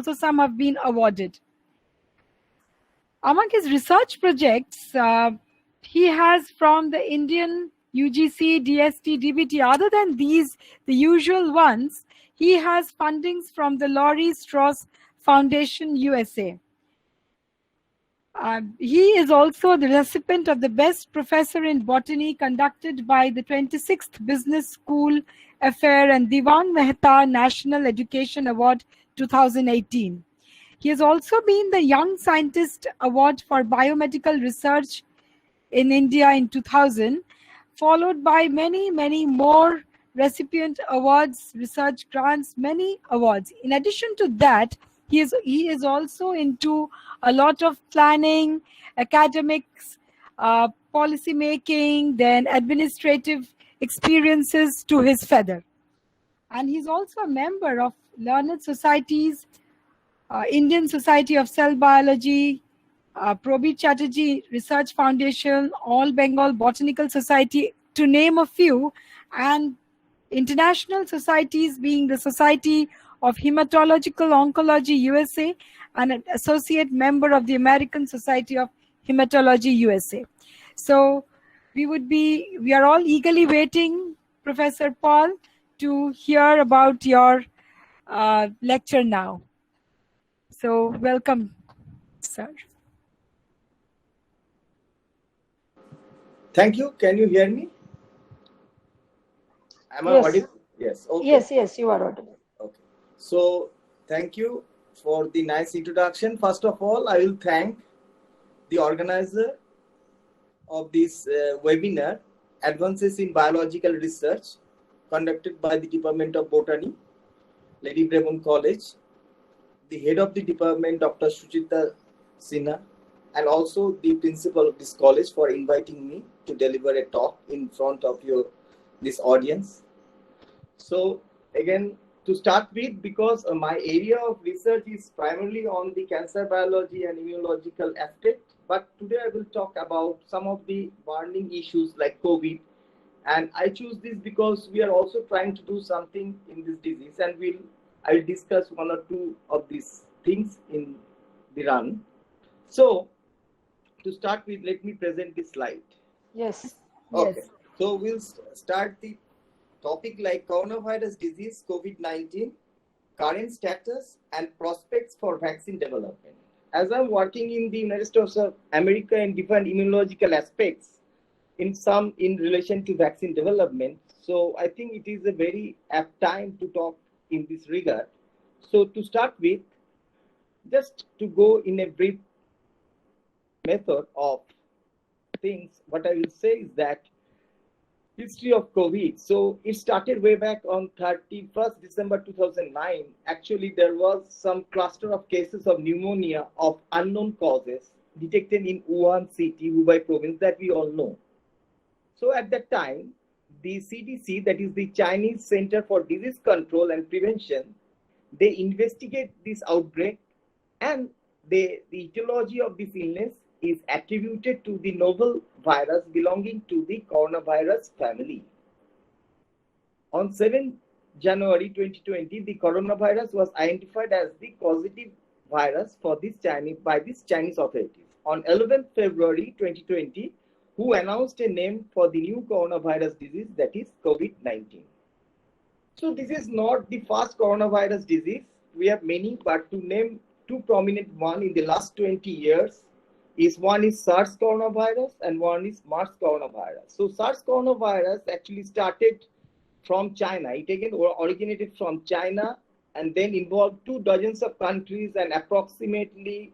also some have been awarded. Among his research projects, he has from the Indian UGC, DST, DBT. Other than these, the usual ones, he has fundings from the Laurie Strauss Foundation, USA. He is also the recipient of the Best Professor in Botany conducted by the 26th Business School Affair and Diwan Mehta National Education Award 2018. He has also been the Young Scientist Award for Biomedical Research in India in 2000, followed by many more recipient awards, research grants, many awards. In addition to that, he is also into a lot of planning, academics, policy making, then administrative experiences to his feather. And he's also a member of learned societies, Indian Society of Cell Biology, Probit Chatterjee Research Foundation, All Bengal Botanical Society, to name a few, and international societies being the Society of Hematological Oncology USA and an associate member of the American Society of Hematology USA. So we are all eagerly waiting, Professor Paul, to hear about your lecture now. So welcome, sir. Thank you. Can you hear me? Am I audible? Yes. Okay. Yes, you are audible. Okay. So thank you for the nice introduction. First of all, I will thank the organizer of this webinar, Advances in Biological Research, conducted by the Department of Botany, Lady Brabourne College, the head of the department, Dr. Suchita Sinha, and also the principal of this college for inviting me to deliver a talk in front of this audience. So again, to start with, because my area of research is primarily on the cancer biology and immunological aspect, but today I will talk about some of the burning issues like COVID. And I choose this because we are also trying to do something in this disease, and I will discuss one or two of these things in the run. So to start with, let me present this slide. Yes. Okay. Yes. So we'll start the topic like coronavirus disease, COVID-19, current status and prospects for vaccine development. As I'm working in the United States of America in different immunological aspects, in relation to vaccine development, so I think it is a very apt time to talk in this regard. So to start with, just to go in a brief method of things, what I will say is that history of COVID. So it started way back on 31st December 2009. Actually, there was some cluster of cases of pneumonia of unknown causes detected in Wuhan city, Hubei province, that we all know. So at that time, the CDC, that is the Chinese Center for Disease Control and Prevention, they investigate this outbreak, and the etiology of this illness is attributed to the novel virus belonging to the coronavirus family. On 7 January 2020, the coronavirus was identified as the causative virus for by these Chinese authorities. On 11 February 2020, who announced a name for the new coronavirus disease, that is COVID-19. So this is not the first coronavirus disease. We have many, but to name two prominent ones in the last 20 years, one is SARS coronavirus and one is MERS coronavirus. So SARS coronavirus actually started from China. It again originated from China and then involved 24 of countries and approximately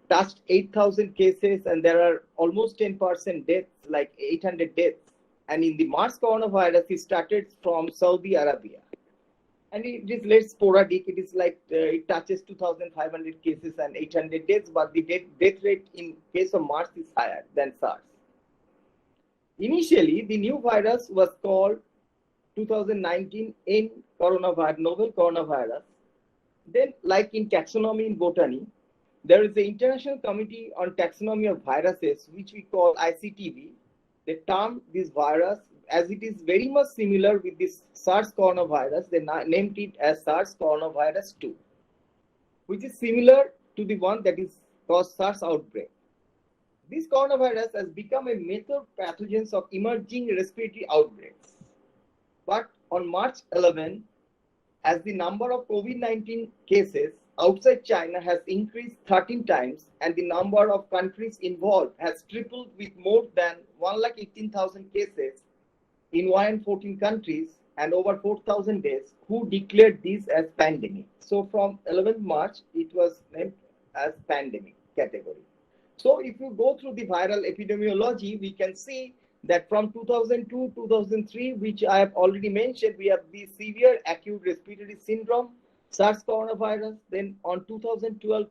touched 8,000 cases, and there are almost 10% deaths, like 800 deaths. And in the MERS coronavirus, it started from Saudi Arabia. And it is less sporadic. It is like it touches 2,500 cases and 800 deaths, but the death rate in case of MERS is higher than SARS. Initially, the new virus was called 2019 novel coronavirus. Then, like in taxonomy in botany, there is the International Committee on Taxonomy of Viruses, which we call ICTV. They term this virus, as it is very much similar with this SARS coronavirus, they named it as SARS coronavirus 2. which is similar to the one that is caused SARS outbreak. This coronavirus has become a method pathogen of emerging respiratory outbreaks. But on March 11, as the number of COVID-19 cases outside China has increased 13 times and the number of countries involved has tripled with more than 118,000 cases in 114 countries and over 4,000 days, who declared this as pandemic. So from 11th March, it was named as pandemic category. So if you go through the viral epidemiology, we can see that from 2002, 2003, which I have already mentioned, we have the severe acute respiratory syndrome, SARS coronavirus. Then on 2012,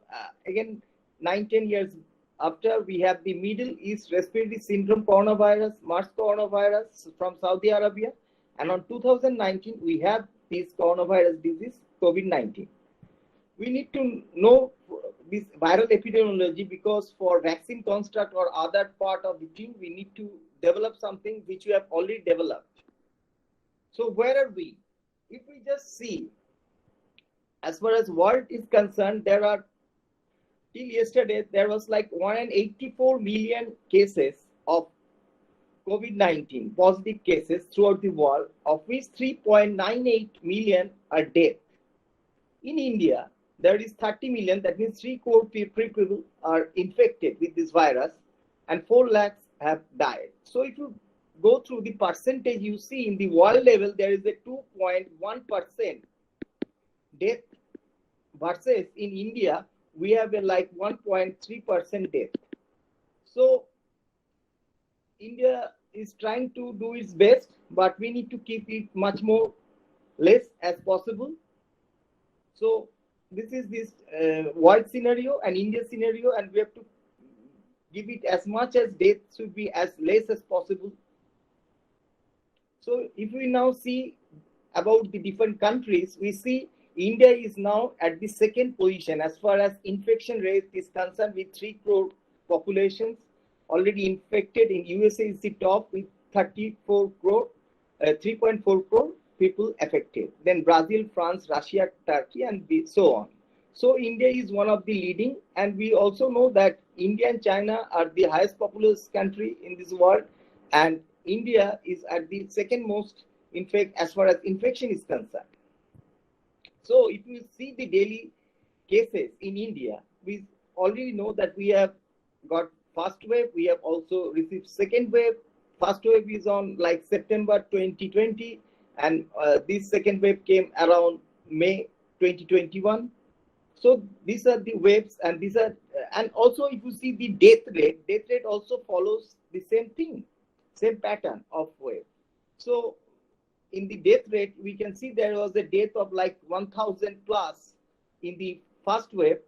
again, 9-10 years after, we have the Middle East respiratory syndrome coronavirus, MERS coronavirus from Saudi Arabia. And on 2019, we have this coronavirus disease, COVID-19. We need to know this viral epidemiology because for vaccine construct or other part of the team, we need to develop something which we have already developed. So where are we? If we just see, as far as world is concerned, there are, till yesterday, there was like 184 million cases of COVID-19 positive cases throughout the world, of which 3.98 million are dead. In India, there is 30 million, that means 3 crore people are infected with this virus and 4 lakhs have died. So if you go through the percentage, you see in the world level, there is a 2.1% death versus in India, we have a like 1.3% death. So India is trying to do its best, but we need to keep it much more less as possible. So this is this world scenario and India scenario, and we have to give it as much as death should be as less as possible. So if we now see about the different countries, we see India is now at the second position as far as infection rate is concerned, with 3 crore populations already infected. In USA is the top with 34 crore, 3.4 crore people affected. Then Brazil, France, Russia, Turkey, and so on. So India is one of the leading, and we also know that India and China are the highest populous country in this world, and India is at the second most as far as infection is concerned. So if you see the daily cases in India, we already know that we have got first wave, we have also received second wave. First wave is on like September 2020, and this second wave came around May 2021. So these are the waves, and these are, and also if you see the death rate also follows the same thing, same pattern of wave. So in the death rate, we can see there was a death of like 1,000 plus in the first wave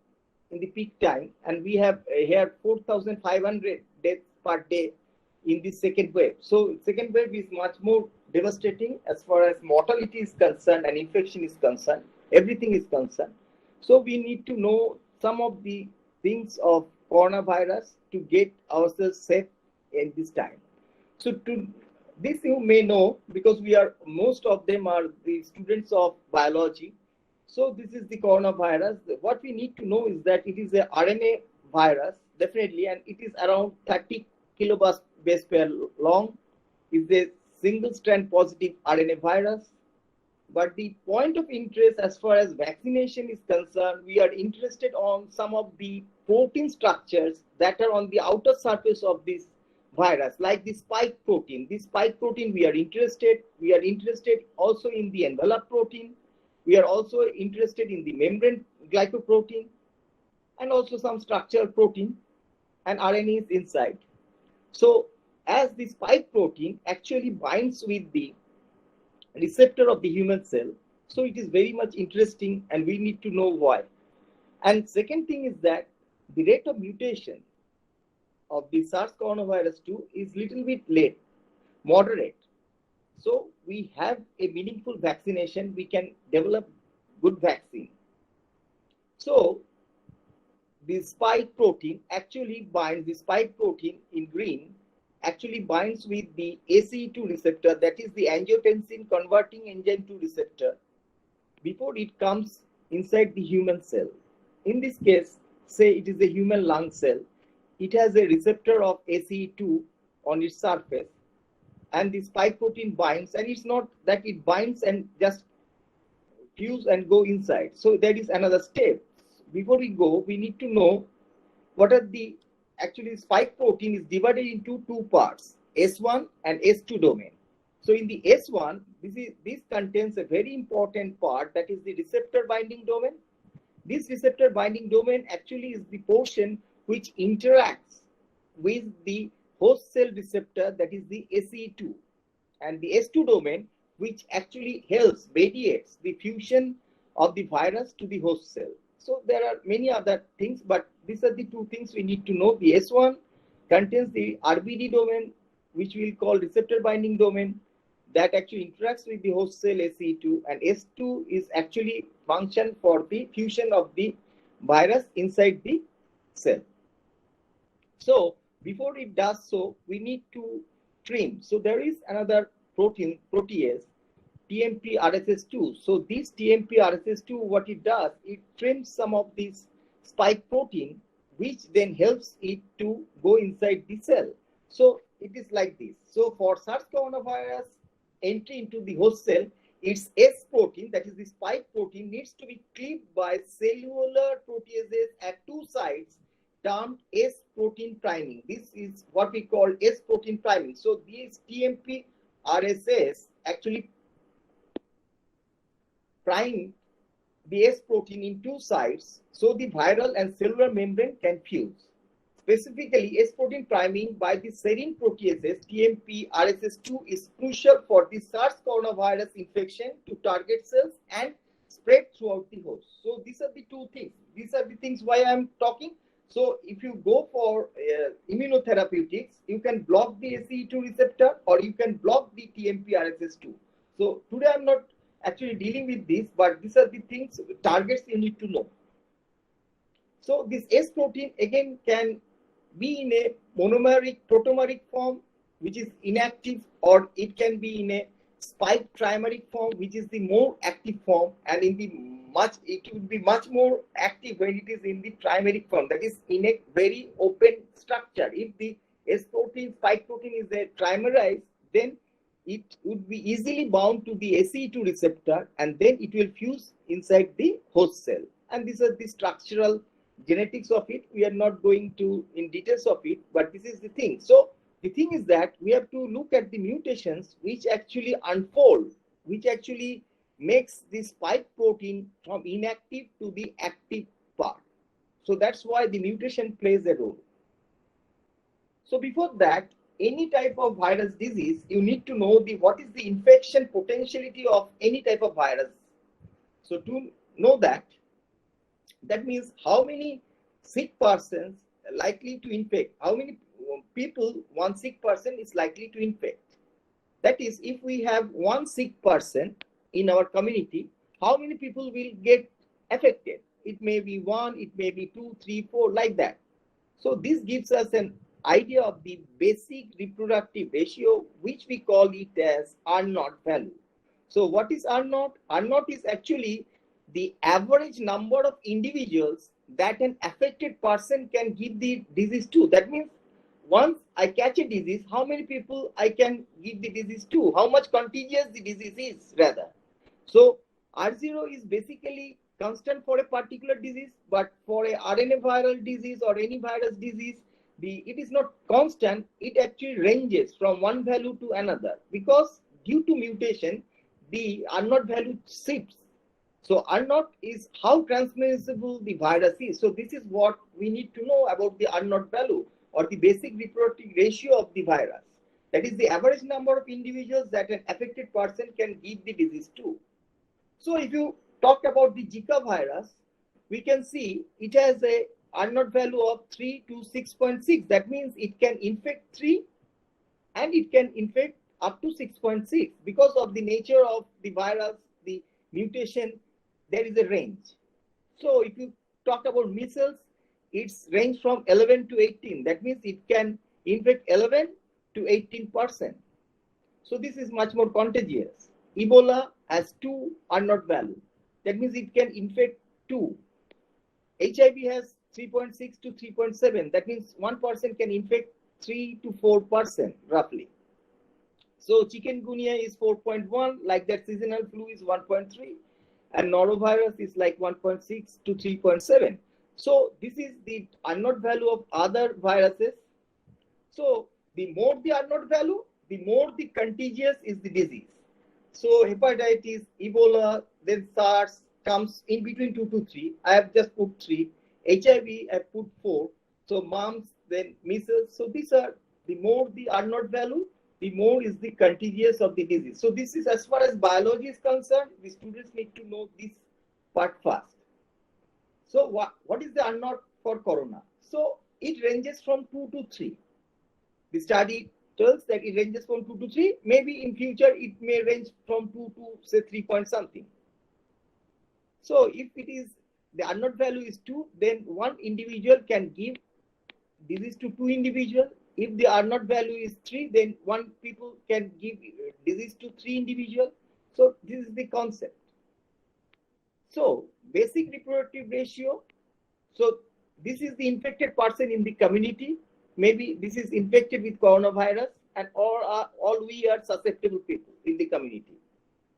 in the peak time, and we have here 4,500 deaths per day in the second wave. So second wave is much more devastating as far as mortality is concerned and infection is concerned. Everything is concerned. So we need to know some of the things of coronavirus to get ourselves safe in this time. So to this you may know, because most of them are the students of biology. So this is the coronavirus. What we need to know is that it is a RNA virus, definitely, and it is around 30 kilobase pair long. It's a single strand positive RNA virus. But the point of interest as far as vaccination is concerned, we are interested on some of the protein structures that are on the outer surface of this virus, like the spike protein. This spike protein we are interested. We are interested also in the envelope protein. We are also interested in the membrane glycoprotein, and also some structural protein and RNA is inside. So as the spike protein actually binds with the receptor of the human cell, so it is very much interesting, and we need to know why. And second thing is that the rate of mutation of the SARS coronavirus 2 is little bit late, moderate. So we have a meaningful vaccination, we can develop good vaccine. So the spike protein actually binds, the spike protein in green actually binds with the ACE2 receptor, that is the angiotensin converting enzyme 2 receptor, before it comes inside the human cell. in this case, say it is a human lung cell, it has a receptor of ACE2 on its surface, and the spike protein binds, and it's not that it binds and just fuse and go inside. So that is another step. Before we go, we need to know what are the actually spike protein is divided into two parts, S1 and S2 domain. So in the S1, this contains a very important part, that is the receptor binding domain. This receptor binding domain actually is the portion which interacts with the host cell receptor, that is the ACE2, and the S2 domain, which actually helps mediates the fusion of the virus to the host cell. So there are many other things, but these are the two things we need to know. The S1 contains the RBD domain, which we'll call receptor binding domain, that actually interacts with the host cell ACE2, and S2 is actually function for the fusion of the virus inside the cell. So before it does so, we need to trim. So there is another protease, TMP-RSS2. So this TMP-RSS2, what it does, it trims some of these spike protein, which then helps it to go inside the cell. So it is like this. So for SARS coronavirus entry into the host cell, its S protein, that is the spike protein, needs to be cleaved by cellular proteases at two sites, termed S protein priming. This is what we call S protein priming. So these TMP RSS actually prime the S protein in two sites so the viral and cellular membrane can fuse. Specifically, S protein priming by the serine proteases TMP RSS2 is crucial for the SARS coronavirus infection to target cells and spread throughout the host. So these are the two things. These are the things why I'm talking. So if you go for immunotherapeutics, you can block the ACE2 receptor or you can block the TMP-RSS2. So today I'm not actually dealing with this, but these are the things, targets you need to know. So this S protein again can be in a monomeric, protomeric form, which is inactive, or it can be in a spike trimeric form, which is the more active form, and in the it would be much more active when it is in the trimeric form, that is in a very open structure. If the S protein, spike protein is a trimerized, then it would be easily bound to the ACE2 receptor, and then it will fuse inside the host cell. And these are the structural genetics of it. We are not going to in details of it, but this is the thing. So the thing is that we have to look at the mutations which actually unfold, which actually makes the spike protein from inactive to the active part. So that's why the mutation plays a role. So before that, any type of virus disease, you need to know what is the infection potentiality of any type of virus. So to know that means how many sick persons are likely to infect, how many people one sick person is likely to infect. That is, if we have one sick person in our community, how many people will get affected? It may be 1, it may be 2, 3, 4, like that. So this gives us an idea of the basic reproductive ratio, which we call it as R0 value. So what is R0? R0 is actually the average number of individuals that an affected person can give the disease to. That means once I catch a disease, how many people I can give the disease to, how much contagious the disease is rather. So R0 is basically constant for a particular disease, but for a RNA viral disease or any virus disease, it is not constant. It actually ranges from one value to another, because due to mutation, the R0 value shifts. So R0 is how transmissible the virus is. So this is what we need to know about the R0 value, or the basic reproductive ratio of the virus. That is the average number of individuals that an affected person can give the disease to. So if you talk about the Zika virus, we can see it has a R0 value of 3 to 6.6. That means it can infect 3 and it can infect up to 6.6. Because of the nature of the virus, the mutation, there is a range. So if you talk about measles, it's range from 11 to 18. That means it can infect 11 to 18%. So this is much more contagious. Ebola has 2 R0 value. That means it can infect 2. HIV has 3.6 to 3.7. That means one person can infect 3 to 4% roughly. So chikungunya is 4.1, like that seasonal flu is 1.3, and norovirus is like 1.6 to 3.7. So this is the unknown value of other viruses. So the more the unknown value, the more the contagious is the disease. So hepatitis, Ebola, then SARS comes in between 2 to 3. I have just put 3. HIV, I have put 4. So mumps, then measles. So these are, the more the unknown value, the more is the contagious of the disease. So this is, as far as biology is concerned, the students need to know this part first. So what is the unknown for corona? So it ranges from 2 to 3. The study tells that it ranges from 2 to 3. Maybe in future it may range from 2 to say 3 point something. So if it is, the unknown value is 2, then one individual can give disease to 2 individuals. If the unknown value is 3, then one people can give disease to 3 individuals. So this is the concept. So basic reproductive ratio. So this is the infected person in the community. Maybe this is infected with coronavirus, and all we are susceptible people in the community.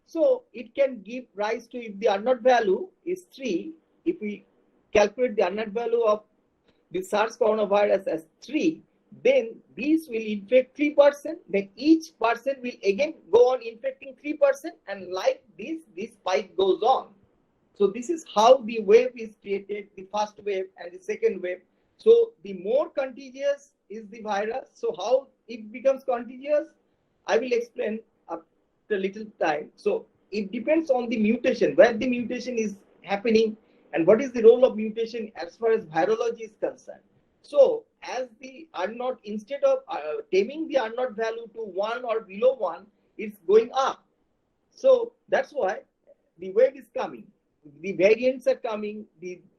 So it can give rise to, if the unknown value is 3, if we calculate the unknown value of the SARS coronavirus as 3, then these will infect 3%, then each person will again go on infecting 3%, and like this spike goes on. So this is how the wave is created, the first wave and the second wave. So the more contagious is the virus. So how it becomes contagious, I will explain after a little time. So it depends on the mutation, where the mutation is happening, and what is the role of mutation as far as virology is concerned. So as the unknown, instead of taming the unknown value to 1 or below 1, it's going up. So that's why the wave is coming. The variants are coming.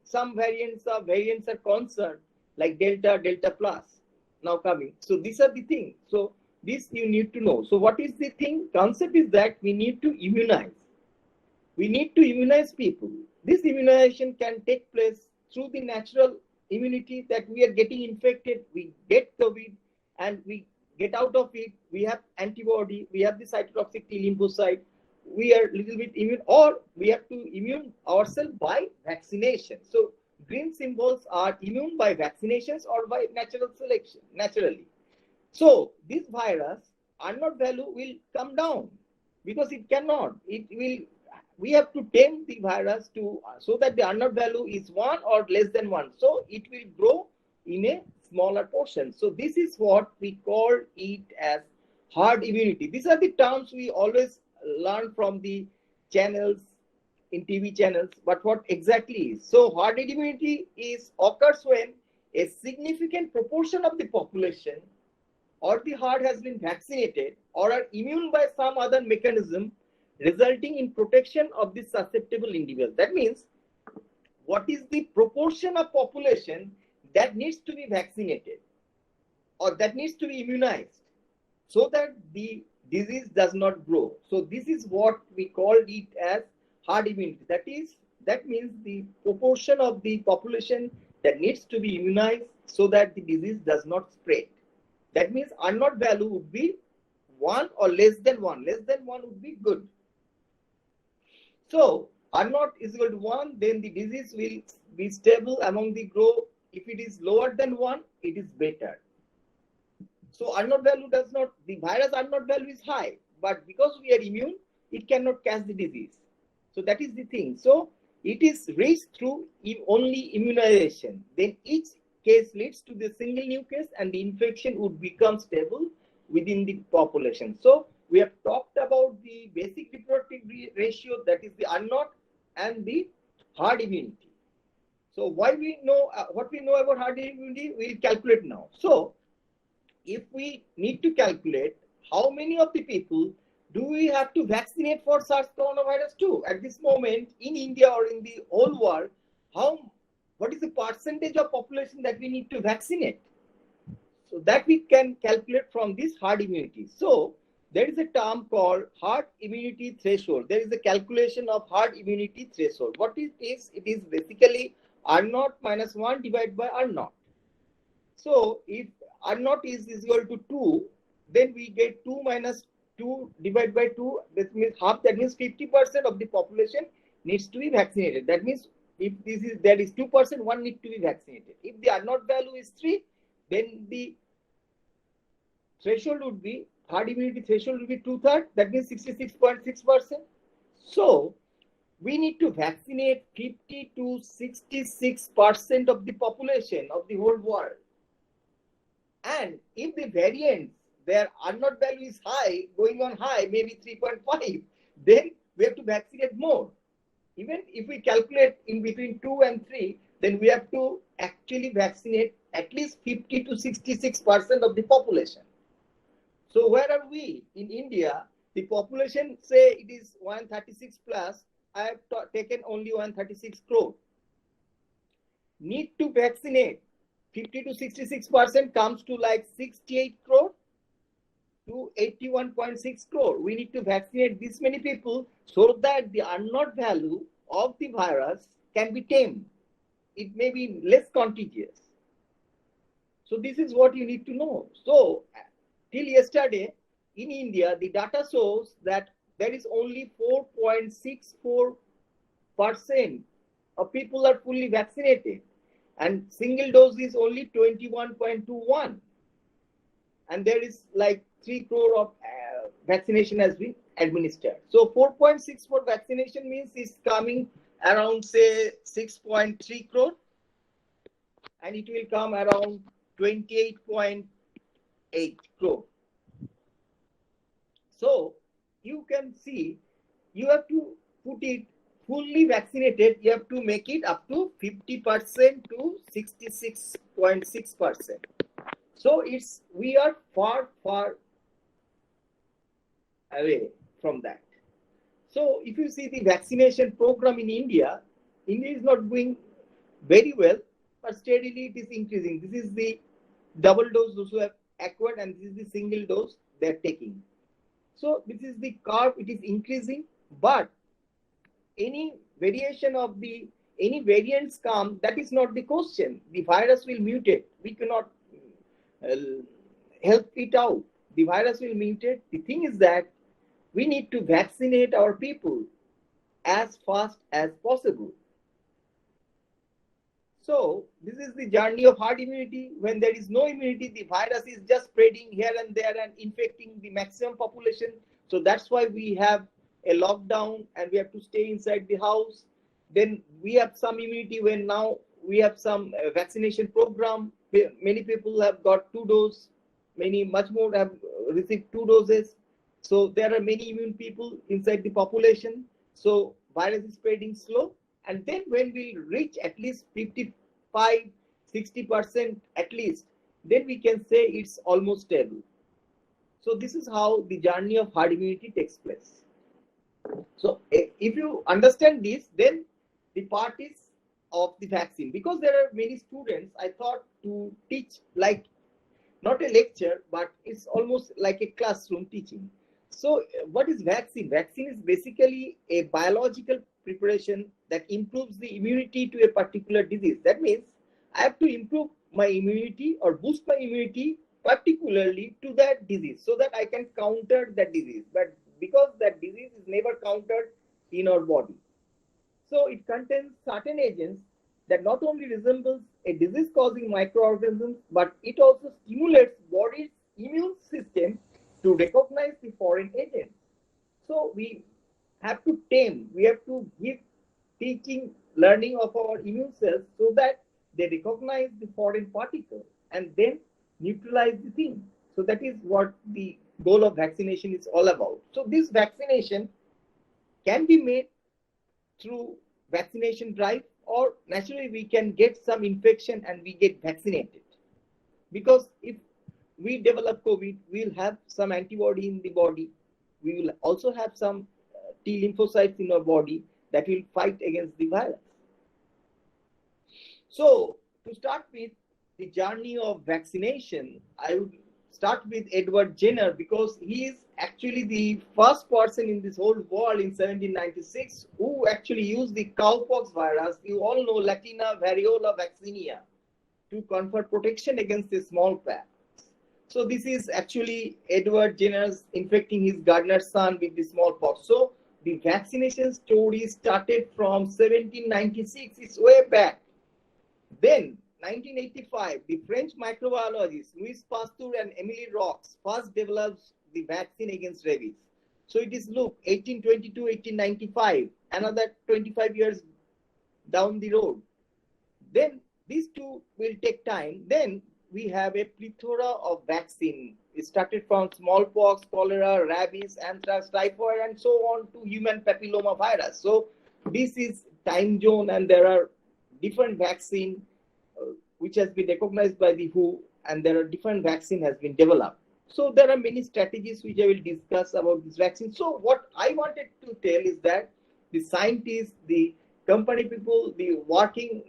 Some variants are concerned, like Delta, Delta Plus now coming. So these are the things. So this you need to know. So what is the thing? Concept is that we need to immunize. We need to immunize people. This immunization can take place through the natural immunity, that we are getting infected, we get COVID, and we get out of it. We have antibody, we have the cytotoxic T lymphocyte, we are a little bit immune, or we have to immune ourselves by vaccination. So green symbols are immune by vaccinations or by natural selection, naturally. So this virus, unknown value will come down, because it cannot. We have to tame the virus to, so that the unknown value is 1 or less than 1. So it will grow in a smaller portion. So this is what we call it as herd immunity. These are the terms we always learn from the channels, in TV channels, but what exactly is? So herd immunity occurs when a significant proportion of the population or the herd has been vaccinated or are immune by some other mechanism, resulting in protection of the susceptible individuals. That means, what is the proportion of population that needs to be vaccinated or that needs to be immunized so that the disease does not grow? So this is what we call it as herd immunity. That means the proportion of the population that needs to be immunized so that the disease does not spread. That means unknown value would be 1 or less than 1. Less than 1 would be good. So unknown is equal to 1, then the disease will be stable among the group. If it is lower than 1, it is better. So unknown value does not, the virus unknown value is high, but because we are immune, it cannot catch the disease. So that is the thing. So it is reached through only immunization. Then each case leads to the single new case, and the infection would become stable within the population. So we have talked about the basic reproductive ratio, that is the unknown, and the herd immunity. So what we know about herd immunity, we'll calculate now. So if we need to calculate how many of the people do we have to vaccinate for SARS coronavirus 2 at this moment in India or in the whole world, what is the percentage of population that we need to vaccinate? So that we can calculate from this herd immunity. So there is a term called herd immunity threshold. There is a calculation of herd immunity threshold. What it is basically R naught minus 1 divided by R naught. So if R naught is equal to 2, then we get 2 minus 2 divided by 2, that means half, that means 50% of the population needs to be vaccinated. That means if there is 2%, one need to be vaccinated. If the R naught value is 3, then the threshold would be, herd immunity threshold would be 2/3, that means 66.6%. So we need to vaccinate 50 to 66% of the population of the whole world. And if the variants, their R naught value is high, going on high, maybe 3.5, then we have to vaccinate more. Even if we calculate in between 2 and 3, then we have to actually vaccinate at least 50 to 66% of the population. So where are we? In India, the population, say it is 136 plus, I have taken only 136 crore. Need to vaccinate 50 to 66% comes to like 68 crore to 81.6 crore. We need to vaccinate this many people so that the R naught value of the virus can be tamed. It may be less contagious. So this is what you need to know. So till yesterday in India, the data shows that there is only 4.64% of people are fully vaccinated, and single dose is only 21.21, and there is like 3 crore of vaccination has been administered. So 4.64 vaccination means it's coming around say 6.3 crore, and it will come around 28.8 crore. So you can see, you have to put it fully vaccinated, you have to make it up to 50% to 66.6%. So we are far away from that. So if you see the vaccination program in India is not going very well, but steadily it is increasing. This is the double dose those who have acquired, and this is the single dose they are taking. So this is the curve, it is increasing, but any variation of any variants come, that is not the question. The virus will mutate. We cannot help it out. The virus will mutate. The thing is that we need to vaccinate our people as fast as possible. So this is the journey of herd immunity. When there is no immunity, the virus is just spreading here and there and infecting the maximum population. So that's why we have a lockdown and we have to stay inside the house. Then we have some immunity when now we have some vaccination program. Many people have got 2 doses, much more have received 2 doses. So there are many immune people inside the population. So virus is spreading slow. And then when we reach at least 55, 60% at least, then we can say it's almost stable. So this is how the journey of herd immunity takes place. So if you understand this, then the part is of the vaccine. Because there are many students, I thought to teach like, not a lecture, but it's almost like a classroom teaching. So what is vaccine? Vaccine is basically a biological preparation that improves the immunity to a particular disease. That means I have to improve my immunity or boost my immunity particularly to that disease so that I can counter that disease. But because that disease is never countered in our body. So it contains certain agents that not only resembles a disease-causing microorganism, but it also stimulates body's immune system to recognize the foreign agents. So we have to tame, we have to give teaching, learning of our immune cells so that they recognize the foreign particle and then neutralize the thing. So that is what the goal of vaccination is all about. So this vaccination can be made through vaccination drive, or naturally we can get some infection and we get vaccinated. Because if we develop COVID, we'll have some antibody in the body. We will also have some T lymphocytes in our body that will fight against the virus. So to start with the journey of vaccination, I would start with Edward Jenner because he is actually the first person in this whole world in 1796 who actually used the cowpox virus. You all know Latina variola vaccinia to confer protection against the smallpox. So this is actually Edward Jenner's infecting his gardener's son with the smallpox. So the vaccination story started from 1796. It's way back. Then 1985, the French microbiologists Louis Pasteur and Emily Rox first developed the vaccine against rabies. So it is, look, 1822, 1895, another 25 years down the road. Then these two will take time. Then we have a plethora of vaccine. It started from smallpox, cholera, rabies, anthrax, typhoid, and so on to human papilloma virus. So this is time zone, and there are different vaccine which has been recognized by the WHO, and there are different vaccine has been developed. So there are many strategies which I will discuss about this vaccine. So what I wanted to tell is that the scientists, the company people, the working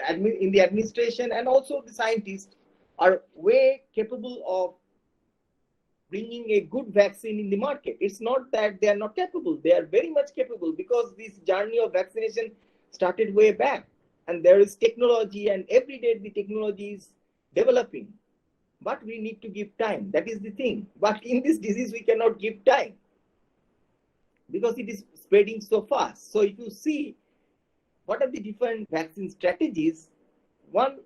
in the administration, and also the scientists are way capable of bringing a good vaccine in the market. It's not that they are not capable. They are very much capable because this journey of vaccination started way back. And there is technology, and every day the technology is developing. But we need to give time. That is the thing. But in this disease, we cannot give time because it is spreading so fast. So if you see what are the different vaccine strategies, one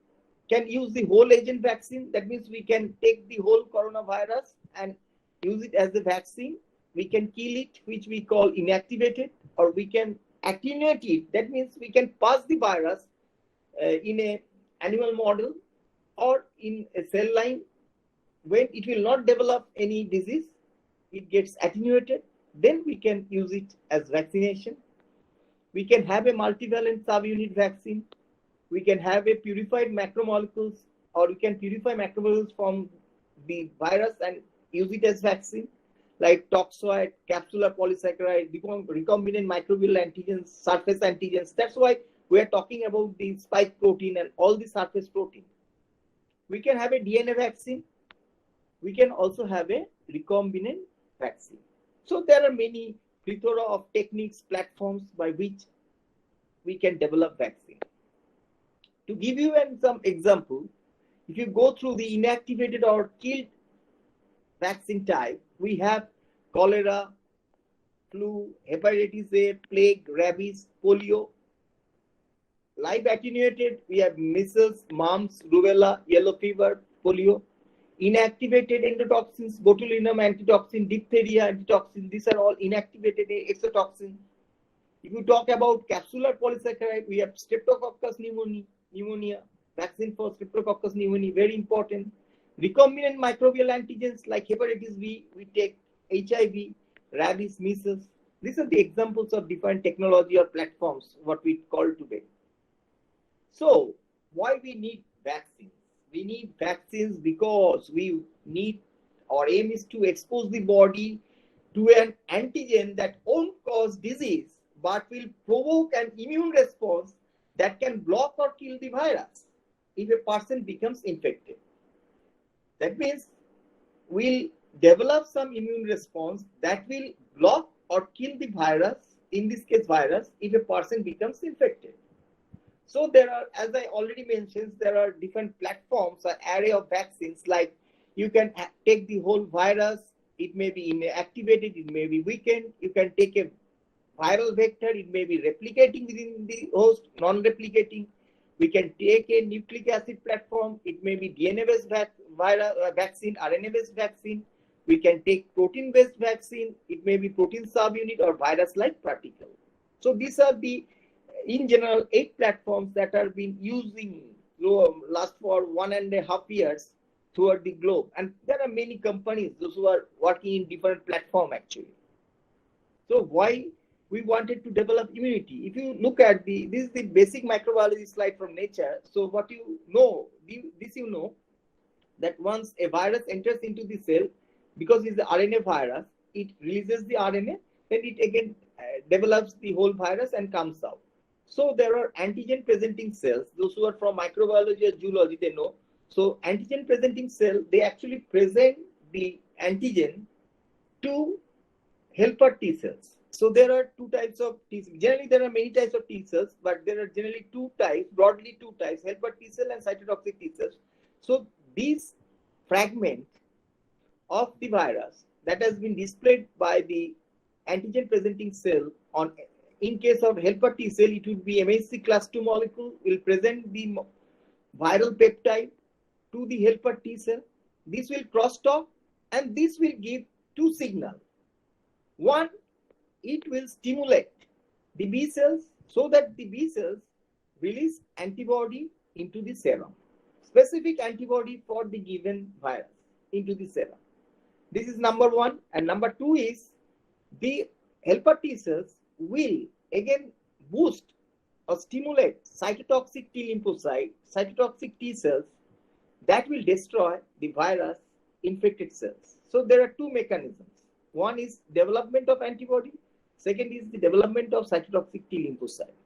can use the whole agent vaccine. That means we can take the whole coronavirus and use it as the vaccine. We can kill it, which we call inactivated, or we can attenuate it. That means we can pass the virus in a animal model or in a cell line. When it will not develop any disease, it gets attenuated. Then we can use it as vaccination. We can have a multivalent subunit vaccine. We can have a purified macromolecules, or we can purify macromolecules from the virus and use it as vaccine, like toxoid, capsular polysaccharide, recombinant microbial antigens, surface antigens. That's why we are talking about the spike protein and all the surface protein. We can have a DNA vaccine. We can also have a recombinant vaccine. So there are many plethora of techniques, platforms by which we can develop vaccine. To give you some example, if you go through the inactivated or killed vaccine type, we have cholera, flu, hepatitis A, plague, rabies, polio. Live attenuated, we have measles, mumps, rubella, yellow fever, polio. Inactivated endotoxins, botulinum antitoxin, diphtheria antitoxin, these are all inactivated exotoxin. If you talk about capsular polysaccharide, we have streptococcus pneumonia, vaccine for streptococcus pneumonia, very important. Recombinant microbial antigens like hepatitis B, we take HIV, rabies, measles. These are the examples of different technology or platforms, what we call today. So, why we need vaccines? We need vaccines because we need, our aim is to expose the body to an antigen that won't cause disease, but will provoke an immune response that can block or kill the virus if a person becomes infected. That means we'll develop some immune response that will block or kill the virus, in this case virus, if a person becomes infected. So there are, as I already mentioned, there are different platforms, an array of vaccines, like you can take the whole virus, it may be inactivated, it may be weakened, you can take a viral vector, it may be replicating within the host, non-replicating. We can take a nucleic acid platform, it may be DNA-based vaccine, RNA-based vaccine. We can take protein-based vaccine, it may be protein subunit or virus-like particle. So these are the, in general, 8 platforms that are being using last for 1.5 years throughout the globe. And there are many companies, those who are working in different platforms actually. So why we wanted to develop immunity? If you look at this is the basic microbiology slide from Nature. So what you know, you know, that once a virus enters into the cell, because it's the RNA virus, it releases the RNA, then it again develops the whole virus and comes out. So there are antigen presenting cells. Those who are from microbiology or zoology, they know. So antigen presenting cell, they actually present the antigen to helper T cells. So there are two types of T cells. Generally, there are many types of T cells, but there are generally two types, broadly two types, helper T cell and cytotoxic T cells. So these fragment of the virus that has been displayed by the antigen presenting cell on, in case of helper T cell, it would be MHC class 2 molecule will present the viral peptide to the helper T cell. This will crosstalk and this will give two signals. One, it will stimulate the B cells so that the B cells release antibody into the serum, specific antibody for the given virus into the serum. This is number one. And number two is the helper T cells will again boost or stimulate cytotoxic T lymphocyte, cytotoxic T cells that will destroy the virus infected cells. So there are two mechanisms. One is development of antibody. Second is the development of cytotoxic T lymphocyte.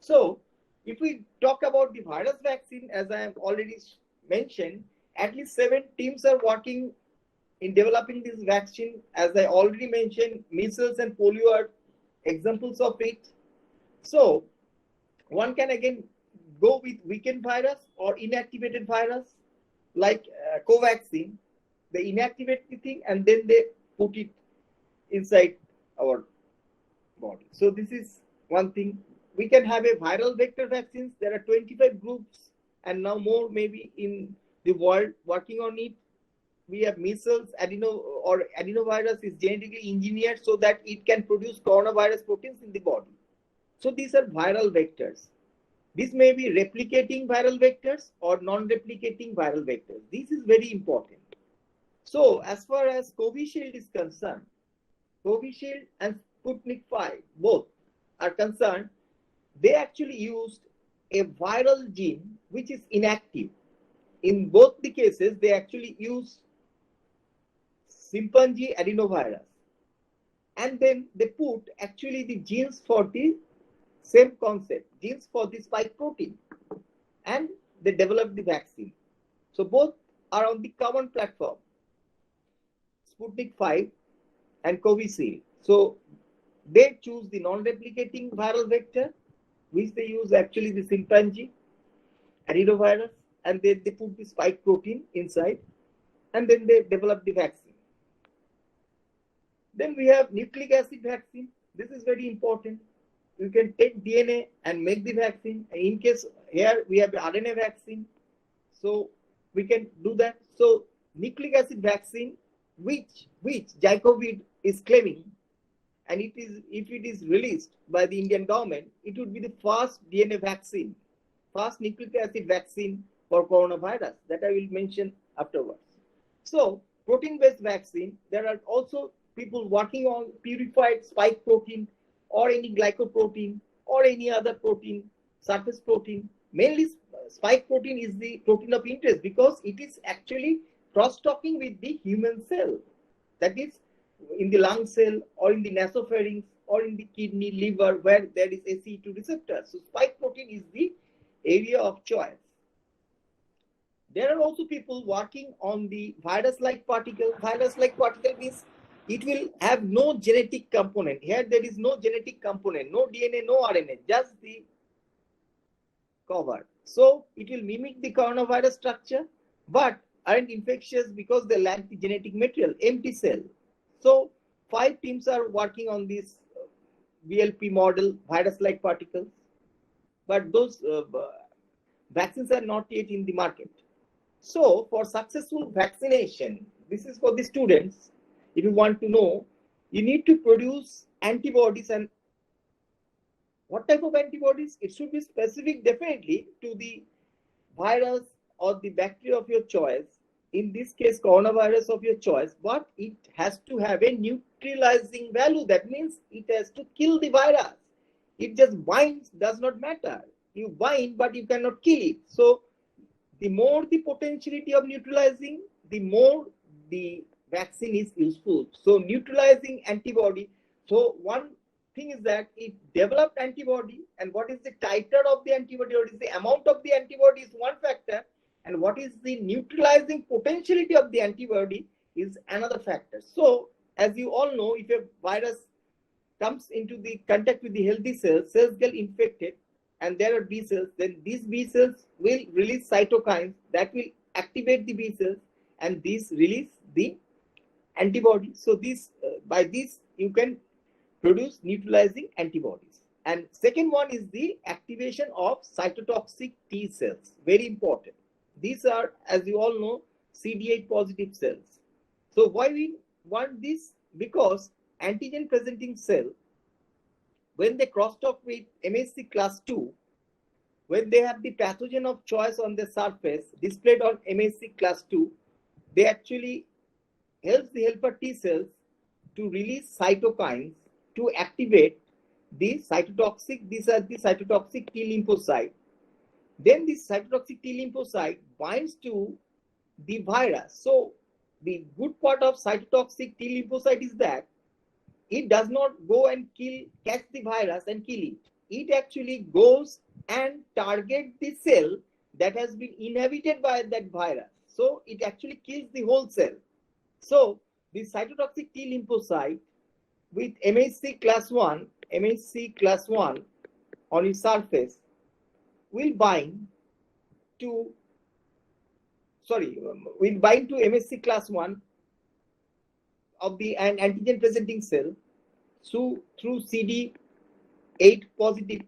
So if we talk about the virus vaccine, as I have already mentioned, at least 7 teams are working in developing this vaccine. As I already mentioned, measles and polio are examples of it. So one can again go with weakened virus or inactivated virus like Covaxin. They inactivate the thing and then they put it inside our body. So this is one thing. We can have a viral vector vaccines. There are 25 groups and now more maybe in the world working on it. We have measles, adenovirus is genetically engineered so that it can produce coronavirus proteins in the body. So these are viral vectors. This may be replicating viral vectors or non-replicating viral vectors. This is very important. So as far as Covishield is concerned, Covishield and Sputnik 5 both are concerned, they actually used a viral gene which is inactive. In both the cases, they actually use chimpanzee adenovirus. And then they put actually the genes for the same concept, genes for the spike protein. And they developed the vaccine. So both are on the common platform, Sputnik 5 and Covishield. So they choose the non-replicating viral vector, which they use actually the chimpanzee adenovirus, and they put the spike protein inside, and then they develop the vaccine. Then we have nucleic acid vaccine. This is very important. You can take DNA and make the vaccine. In case here we have RNA vaccine, so we can do that. So nucleic acid vaccine, which Jacovid is claiming, and if it is released by the Indian government, it would be the first DNA vaccine, first nucleic acid vaccine for coronavirus that I will mention afterwards. So protein-based vaccine, there are also people working on purified spike protein or any glycoprotein or any other protein, surface protein. Mainly spike protein is the protein of interest because it is actually cross-talking with the human cell. That is in the lung cell or in the nasopharynx or in the kidney, liver, where there is ACE2 receptor. So spike protein is the area of choice. There are also people working on the virus-like particle. Virus-like particle means it will have no genetic component. Here there is no genetic component, no DNA, no RNA, just the cover. So it will mimic the coronavirus structure, but aren't infectious because they lack the genetic material, empty cell. So 5 teams are working on this VLP model, virus-like particles, but those vaccines are not yet in the market. So for successful vaccination, this is for the students. If you want to know, you need to produce antibodies. And what type of antibodies? It should be specific definitely to the virus or the bacteria of your choice. In this case, coronavirus of your choice, but it has to have a neutralizing value. That means it has to kill the virus. It just binds, does not matter. You bind, but you cannot kill it. So the more the potentiality of neutralizing, the more the vaccine is useful. So neutralizing antibody. So one thing is that it developed antibody, and what is the titer of the antibody, what is the amount of the antibody is one factor, and what is the neutralizing potentiality of the antibody is another factor. So, as you all know, if a virus comes into the contact with the healthy cells, cells get infected, and there are B cells, then these B cells will release cytokines that will activate the B cells, and these release the antibody. So this by this you can produce neutralizing antibodies. And second one is the activation of cytotoxic T cells. Very important. These are, as you all know, CD8 positive cells. So why we want this? Because antigen presenting cell, when they crosstalk with MHC class 2, when they have the pathogen of choice on the surface displayed on MHC class 2, they actually helps the helper T cells to release cytokines to activate the cytotoxic. These are the cytotoxic T lymphocyte. Then this cytotoxic T lymphocyte binds to the virus. So the good part of cytotoxic T lymphocyte is that it does not go and catch the virus and kill it. It actually goes and target the cell that has been inhabited by that virus. So it actually kills the whole cell. So the cytotoxic T lymphocyte with MHC class 1 on its surface will bind to MHC class 1 of the antigen presenting cell through CD8 positive.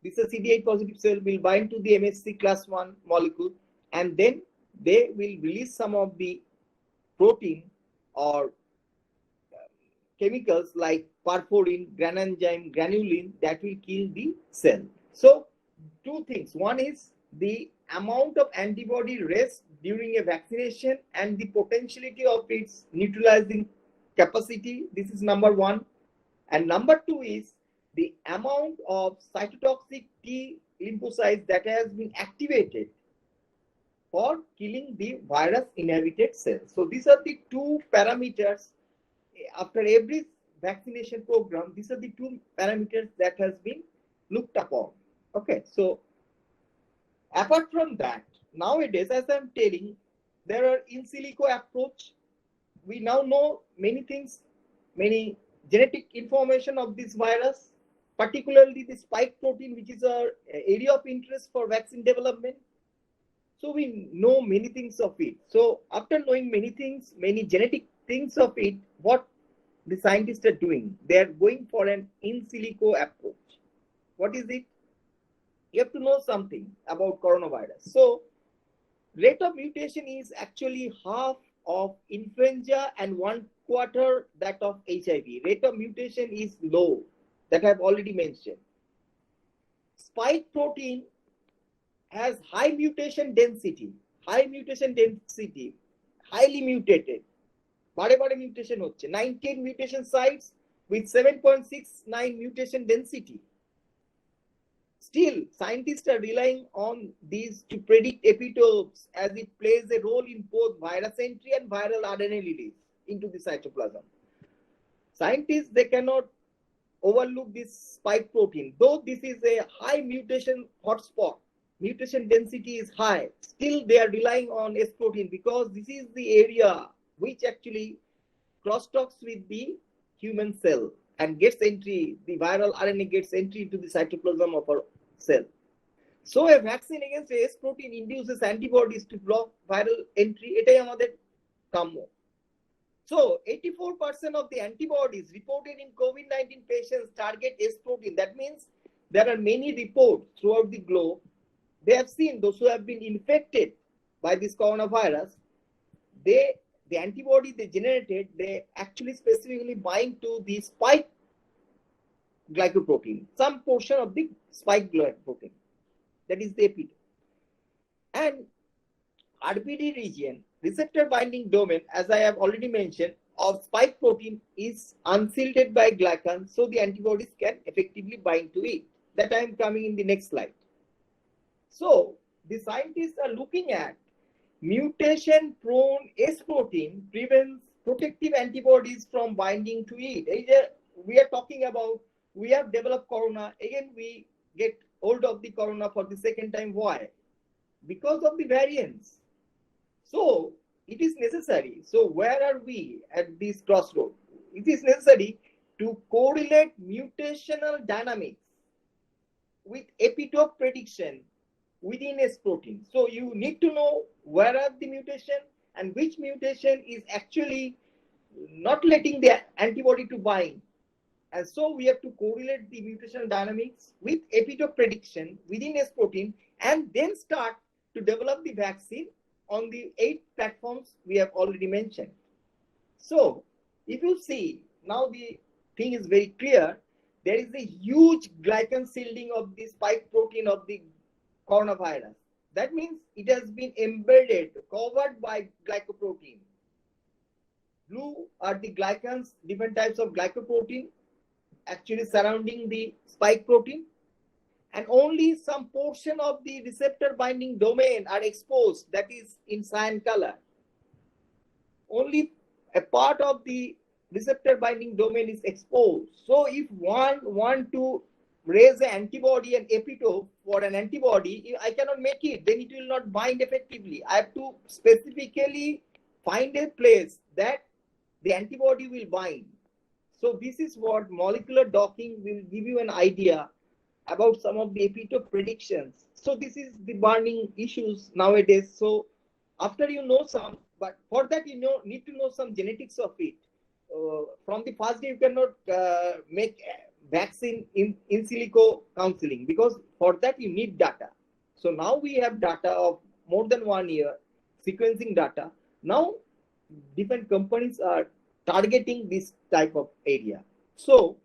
This is CD8 positive cell will bind to the MHC class 1 molecule, and then they will release some of the protein or chemicals like perforin, granenzyme, granulin that will kill the cell. So two things. One is the amount of antibody rest during a vaccination and the potentiality of its neutralizing capacity. This is number one. And number two is the amount of cytotoxic T lymphocytes that has been activated for killing the virus inhabited cells. So these are the two parameters after every vaccination program. These are the two parameters that has been looked upon. Okay, so apart from that, nowadays, as I'm telling, there are in silico approach. We now know many things, many genetic information of this virus, particularly the spike protein, which is our area of interest for vaccine development. So we know many things of it. So after knowing many things, many genetic things of it, what the scientists are doing, they are going for an in silico approach. What is it? You have to know something about coronavirus. So rate of mutation is actually half of influenza and 1/4 that of HIV. Rate of mutation is low, that I've already mentioned. Spike protein has high mutation density, highly mutated. Bare mutation hoche. 19 mutation sites with 7.69 mutation density. Still, scientists are relying on these to predict epitopes as it plays a role in both virus entry and viral RNA release into the cytoplasm. Scientists, they cannot overlook this spike protein. Though this is a high mutation hotspot, mutation density is high, still they are relying on S protein because this is the area which actually crosstalks with the human cell and gets entry, the viral RNA gets entry into the cytoplasm of our cell. So a vaccine against S protein induces antibodies to block viral entry. Etai amader kammo. So 84% of the antibodies reported in COVID-19 patients target S protein. That means there are many reports throughout the globe. They have seen those who have been infected by this coronavirus, the antibody they generated, they actually specifically bind to the spike glycoprotein, some portion of the spike glycoprotein. That is the epitope. And RBD region, receptor binding domain, as I have already mentioned, of spike protein is unshielded by glycan, so the antibodies can effectively bind to it. That I am coming in the next slide. So the scientists are looking at mutation-prone S protein prevents protective antibodies from binding to it. We are talking about, we have developed corona. Again, we get hold of the corona for the second time. Why? Because of the variants. So it is necessary. So where are we at this crossroad? It is necessary to correlate mutational dynamics with epitope prediction within S protein. So you need to know where are the mutation and which mutation is actually not letting the antibody to bind. And so we have to correlate the mutational dynamics with epitope prediction within S protein and then start to develop the vaccine on the 8 platforms we have already mentioned. So if you see, now the thing is very clear. There is a huge glycan shielding of the spike protein of the coronavirus. That means it has been embedded, covered by glycoprotein. Blue are the glycans, different types of glycoprotein actually surrounding the spike protein. And only some portion of the receptor binding domain are exposed, that is in cyan color. Only a part of the receptor binding domain is exposed. So if one want to raise an antibody and epitope for an antibody, I cannot make it, then it will not bind effectively. I have to specifically find a place that the antibody will bind. So this is what molecular docking will give you an idea about some of the epitope predictions. So this is the burning issues nowadays. So after you know some, but for that you need to know some genetics of it. From the first day you cannot make vaccine in silico counseling, because for that you need data. So now we have data of more than 1 year sequencing data. Now different companies are targeting this type of area. So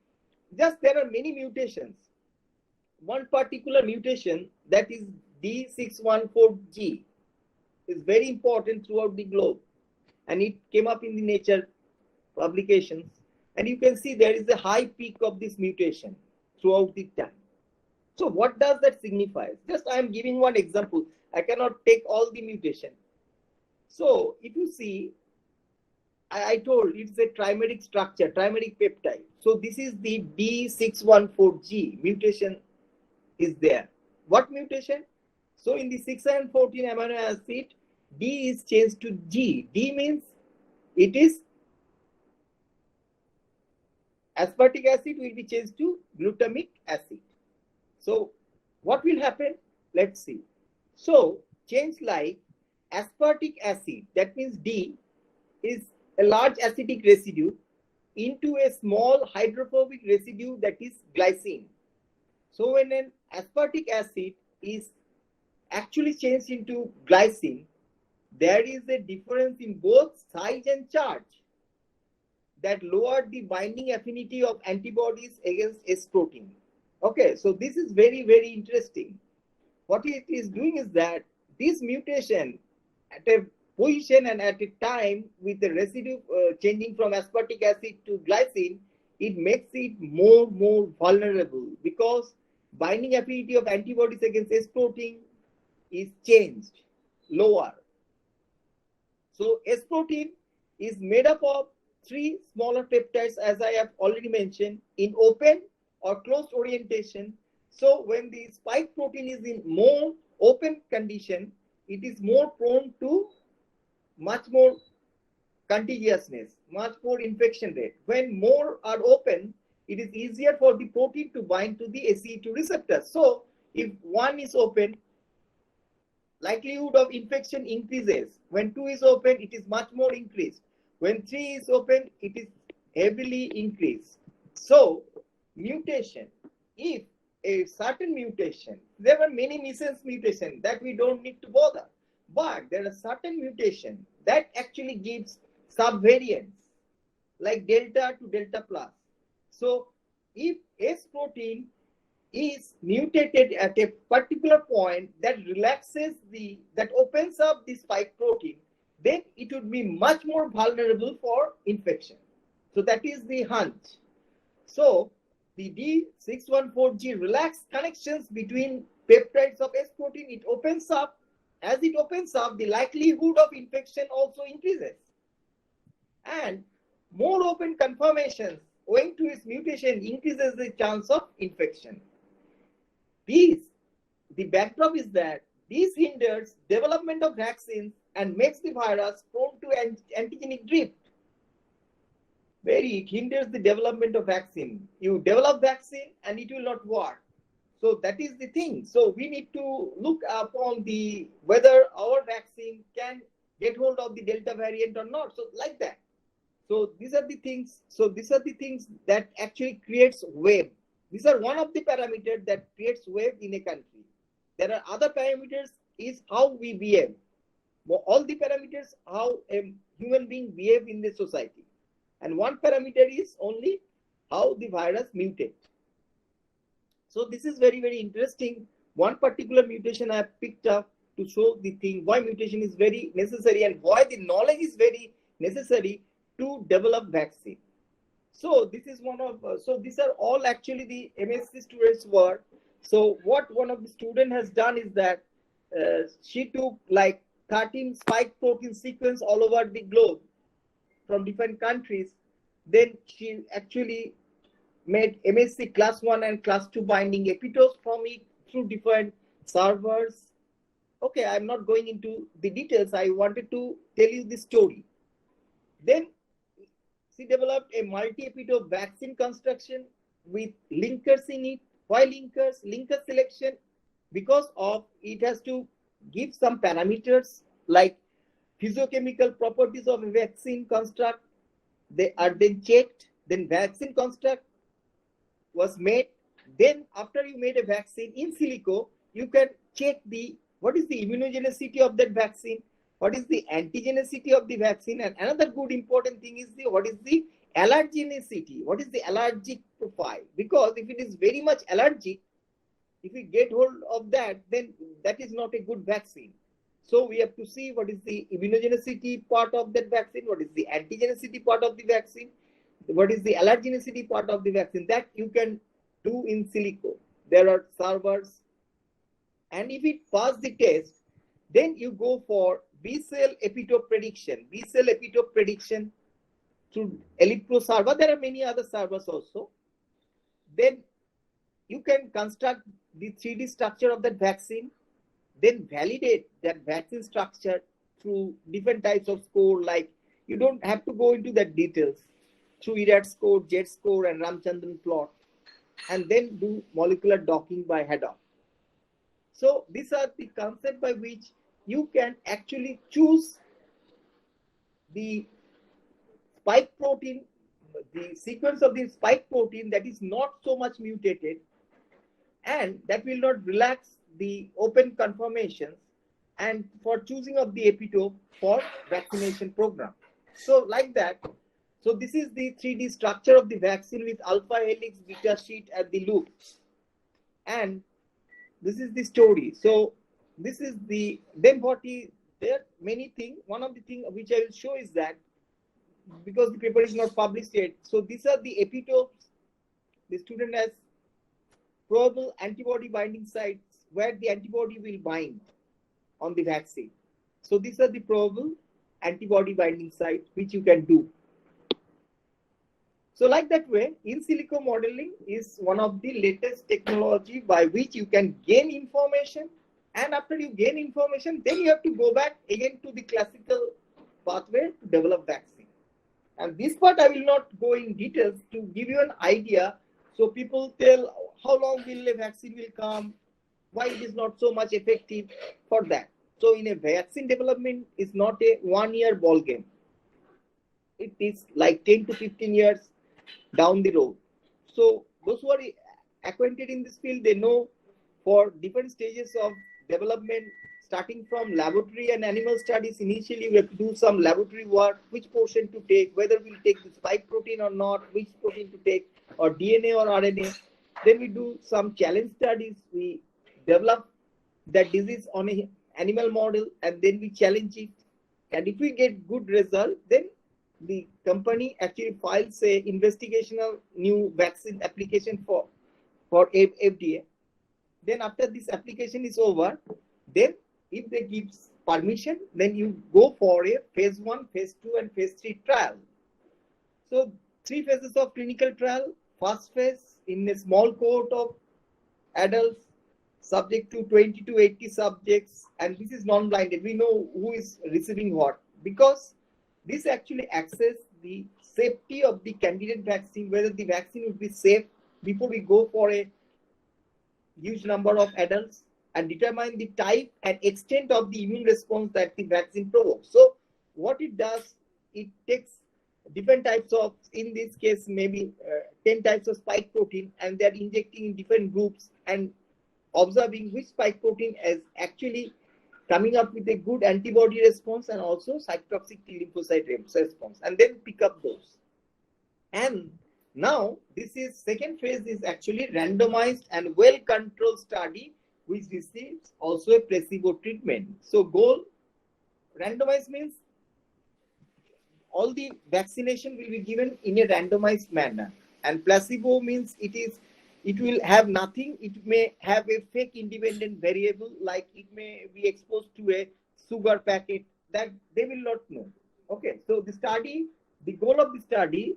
just there are many mutations. One particular mutation, that is D614G, is very important throughout the globe, and it came up in the Nature publications, and you can see there is a high peak of this mutation throughout the time. So what does that signify? Just I am giving one example. I cannot take all the mutation. So if you see, I told it's a trimeric structure, trimeric peptide. So this is the D614G mutation is there. What mutation? So in the 6 and 14 amino acid, D is changed to G. D means it is aspartic acid will be changed to glutamic acid. So what will happen? Let's see. So change like aspartic acid, that means D is a large acidic residue into a small hydrophobic residue, that is glycine. So when an aspartic acid is actually changed into glycine, there is a difference in both size and charge that lowered the binding affinity of antibodies against S protein. Okay, so this is very, very interesting. What it is doing is that this mutation at a position and at a time with the residue changing from aspartic acid to glycine, it makes it more vulnerable, because binding affinity of antibodies against S protein is changed, lower. So S protein is made up of 3 smaller peptides, as I have already mentioned, in open or closed orientation. So when the spike protein is in more open condition, it is more prone to much more contagiousness, much more infection rate. When more are open, it is easier for the protein to bind to the ACE2 receptor. So if 1 is open, likelihood of infection increases. When 2 is open, it is much more increased. When 3 is open, it is heavily increased. So mutation, if a certain mutation, there are many missense mutations that we don't need to bother, but there are certain mutation that actually gives subvariants like delta to delta plus. So if S protein is mutated at a particular point that relaxes that opens up the spike protein, then it would be much more vulnerable for infection. So that is the hunch. So the D614G relaxed connections between peptides of S protein, it opens up. As it opens up, the likelihood of infection also increases. And more open conformations owing to its mutation increases the chance of infection. The backdrop is that this hinders development of vaccines and makes the virus prone to antigenic drift. It hinders the development of vaccine. You develop vaccine and it will not work. So that is the thing. So we need to look upon the whether our vaccine can get hold of the Delta variant or not. So like that. So these are the things. So these are the things that actually creates wave. These are one of the parameters that creates wave in a country. There are other parameters is how we behave. All the parameters how a human being behave in the society. And one parameter is only how the virus mutates. So this is very, very interesting. One particular mutation I have picked up to show the thing why mutation is very necessary and why the knowledge is very necessary to develop vaccine. So this is one of, so these are all actually the MSc students' work. So what one of the student has done is that she took like 13 spike protein sequence all over the globe from different countries. Then she actually made MSc class 1 and class 2 binding epitopes from it through different servers. Okay, I'm not going into the details. I wanted to tell you the story. Then she developed a multi-epitope vaccine construction with linkers in it. Why linkers? Linker selection, because of it has to give some parameters like physiochemical properties of a vaccine construct. They are then checked. Then vaccine construct was made. Then after you made a vaccine in silico, you can check what is the immunogenicity of that vaccine, what is the antigenicity of the vaccine, and another good important thing is what is the allergenicity, what is the allergic profile, because if it is very much allergic, if we get hold of that, then that is not a good vaccine. So we have to see what is the immunogenicity part of that vaccine, what is the antigenicity part of the vaccine, what is the allergenicity part of the vaccine. That you can do in silico. There are servers, and if it passes the test, then you go for B-cell epitope prediction. B-cell epitope prediction through ELIPRO server. There are many other servers also. Then you can construct the 3D structure of that vaccine, then validate that vaccine structure through different types of score. Like you don't have to go into the details, through ERAT score, JET score, and Ramchandran plot, and then do molecular docking by Haddock. So these are the concept by which you can actually choose the spike protein, the sequence of the spike protein that is not so much mutated, and that will not relax the open conformations, and for choosing of the epitope for vaccination program. So like that. So this is the 3D structure of the vaccine with alpha helix, beta sheet at the loop. And this is the story. So this is the, then what is, there are many things. One of the things which I will show is that, because the paper is not published yet, so these are the epitopes. The student has probable antibody binding sites where the antibody will bind on the vaccine. So these are the probable antibody binding sites which you can do. So like that way, in silico modeling is one of the latest technology by which you can gain information, and after you gain information, then you have to go back again to the classical pathway to develop vaccine. And this part I will not go in details, to give you an idea. So people tell how long will a vaccine will come, why it is not so much effective for that. So in a vaccine development is not a 1 year ball game. It is like 10 to 15 years down the road. So those who are acquainted in this field, they know for different stages of development, starting from laboratory and animal studies, initially we have to do some laboratory work, which portion to take, whether we'll take the spike protein or not, which protein to take, or DNA or RNA. Then we do some challenge studies. We develop that disease on an animal model, and then we challenge it. And if we get good result, then the company actually files a investigational new vaccine application for FDA. Then after this application is over, then if they give permission, then you go for a phase 1, phase 2, and phase 3 trial. So 3 phases of clinical trial. First phase in a small cohort of adults, subject to 20 to 80 subjects, and this is non-blinded. We know who is receiving what, because this actually access the safety of the candidate vaccine, whether the vaccine would be safe before we go for a huge number of adults, and determine the type and extent of the immune response that the vaccine provokes. So what it does, it takes different types of, in this case, maybe 10 types of spike protein, and they're injecting in different groups and observing which spike protein is actually coming up with a good antibody response and also cytotoxic T lymphocyte response, and then pick up those. And now this is second phase is actually randomized and well-controlled study which receives also a placebo treatment. So goal, randomized means all the vaccination will be given in a randomized manner, and placebo means it will have nothing. It may have a fake independent variable, like it may be exposed to a sugar packet that they will not know. Okay, so the goal of the study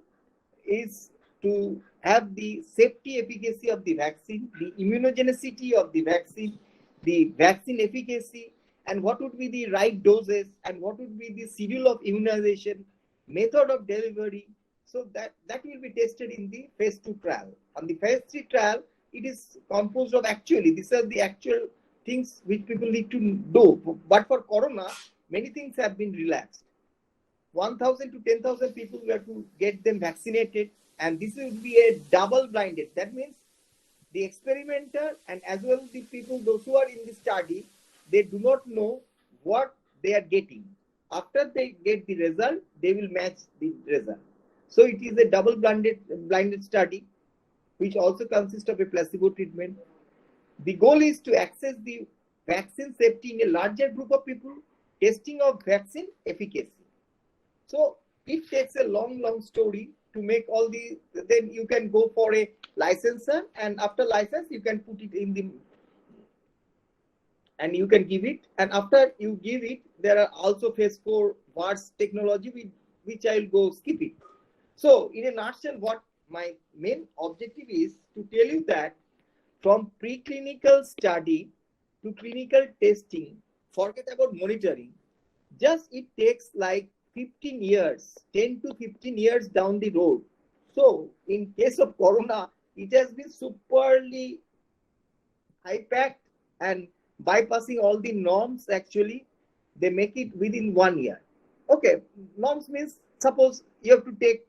is to have the safety efficacy of the vaccine, the immunogenicity of the vaccine efficacy, and what would be the right doses, and what would be the schedule of immunization, method of delivery. So that will be tested in the phase 2 trial. On the phase 3 trial, it is composed of, actually, these are the actual things which people need to do. But for corona, many things have been relaxed. 1,000 to 10,000 people were to get them vaccinated, and this will be a double blinded. That means the experimenter and as well the people, those who are in the study, they do not know what they are getting. After they get the result, they will match the result. So it is a double blinded study, which also consists of a placebo treatment. The goal is to assess the vaccine safety in a larger group of people, testing of vaccine efficacy. So it takes a long story to make all the, then you can go for a licensor, and after license you can put it in the, and you can give it, and after you give it, there are also phase 4 VARS technology, which I will go skip it. So in a nutshell, what my main objective is to tell you that from preclinical study to clinical testing, forget about monitoring, just it takes like 15 years, 10 to 15 years down the road. So in case of corona, it has been superly high-packed and bypassing all the norms. Actually, they make it within 1 year. Okay, norms means suppose you have to take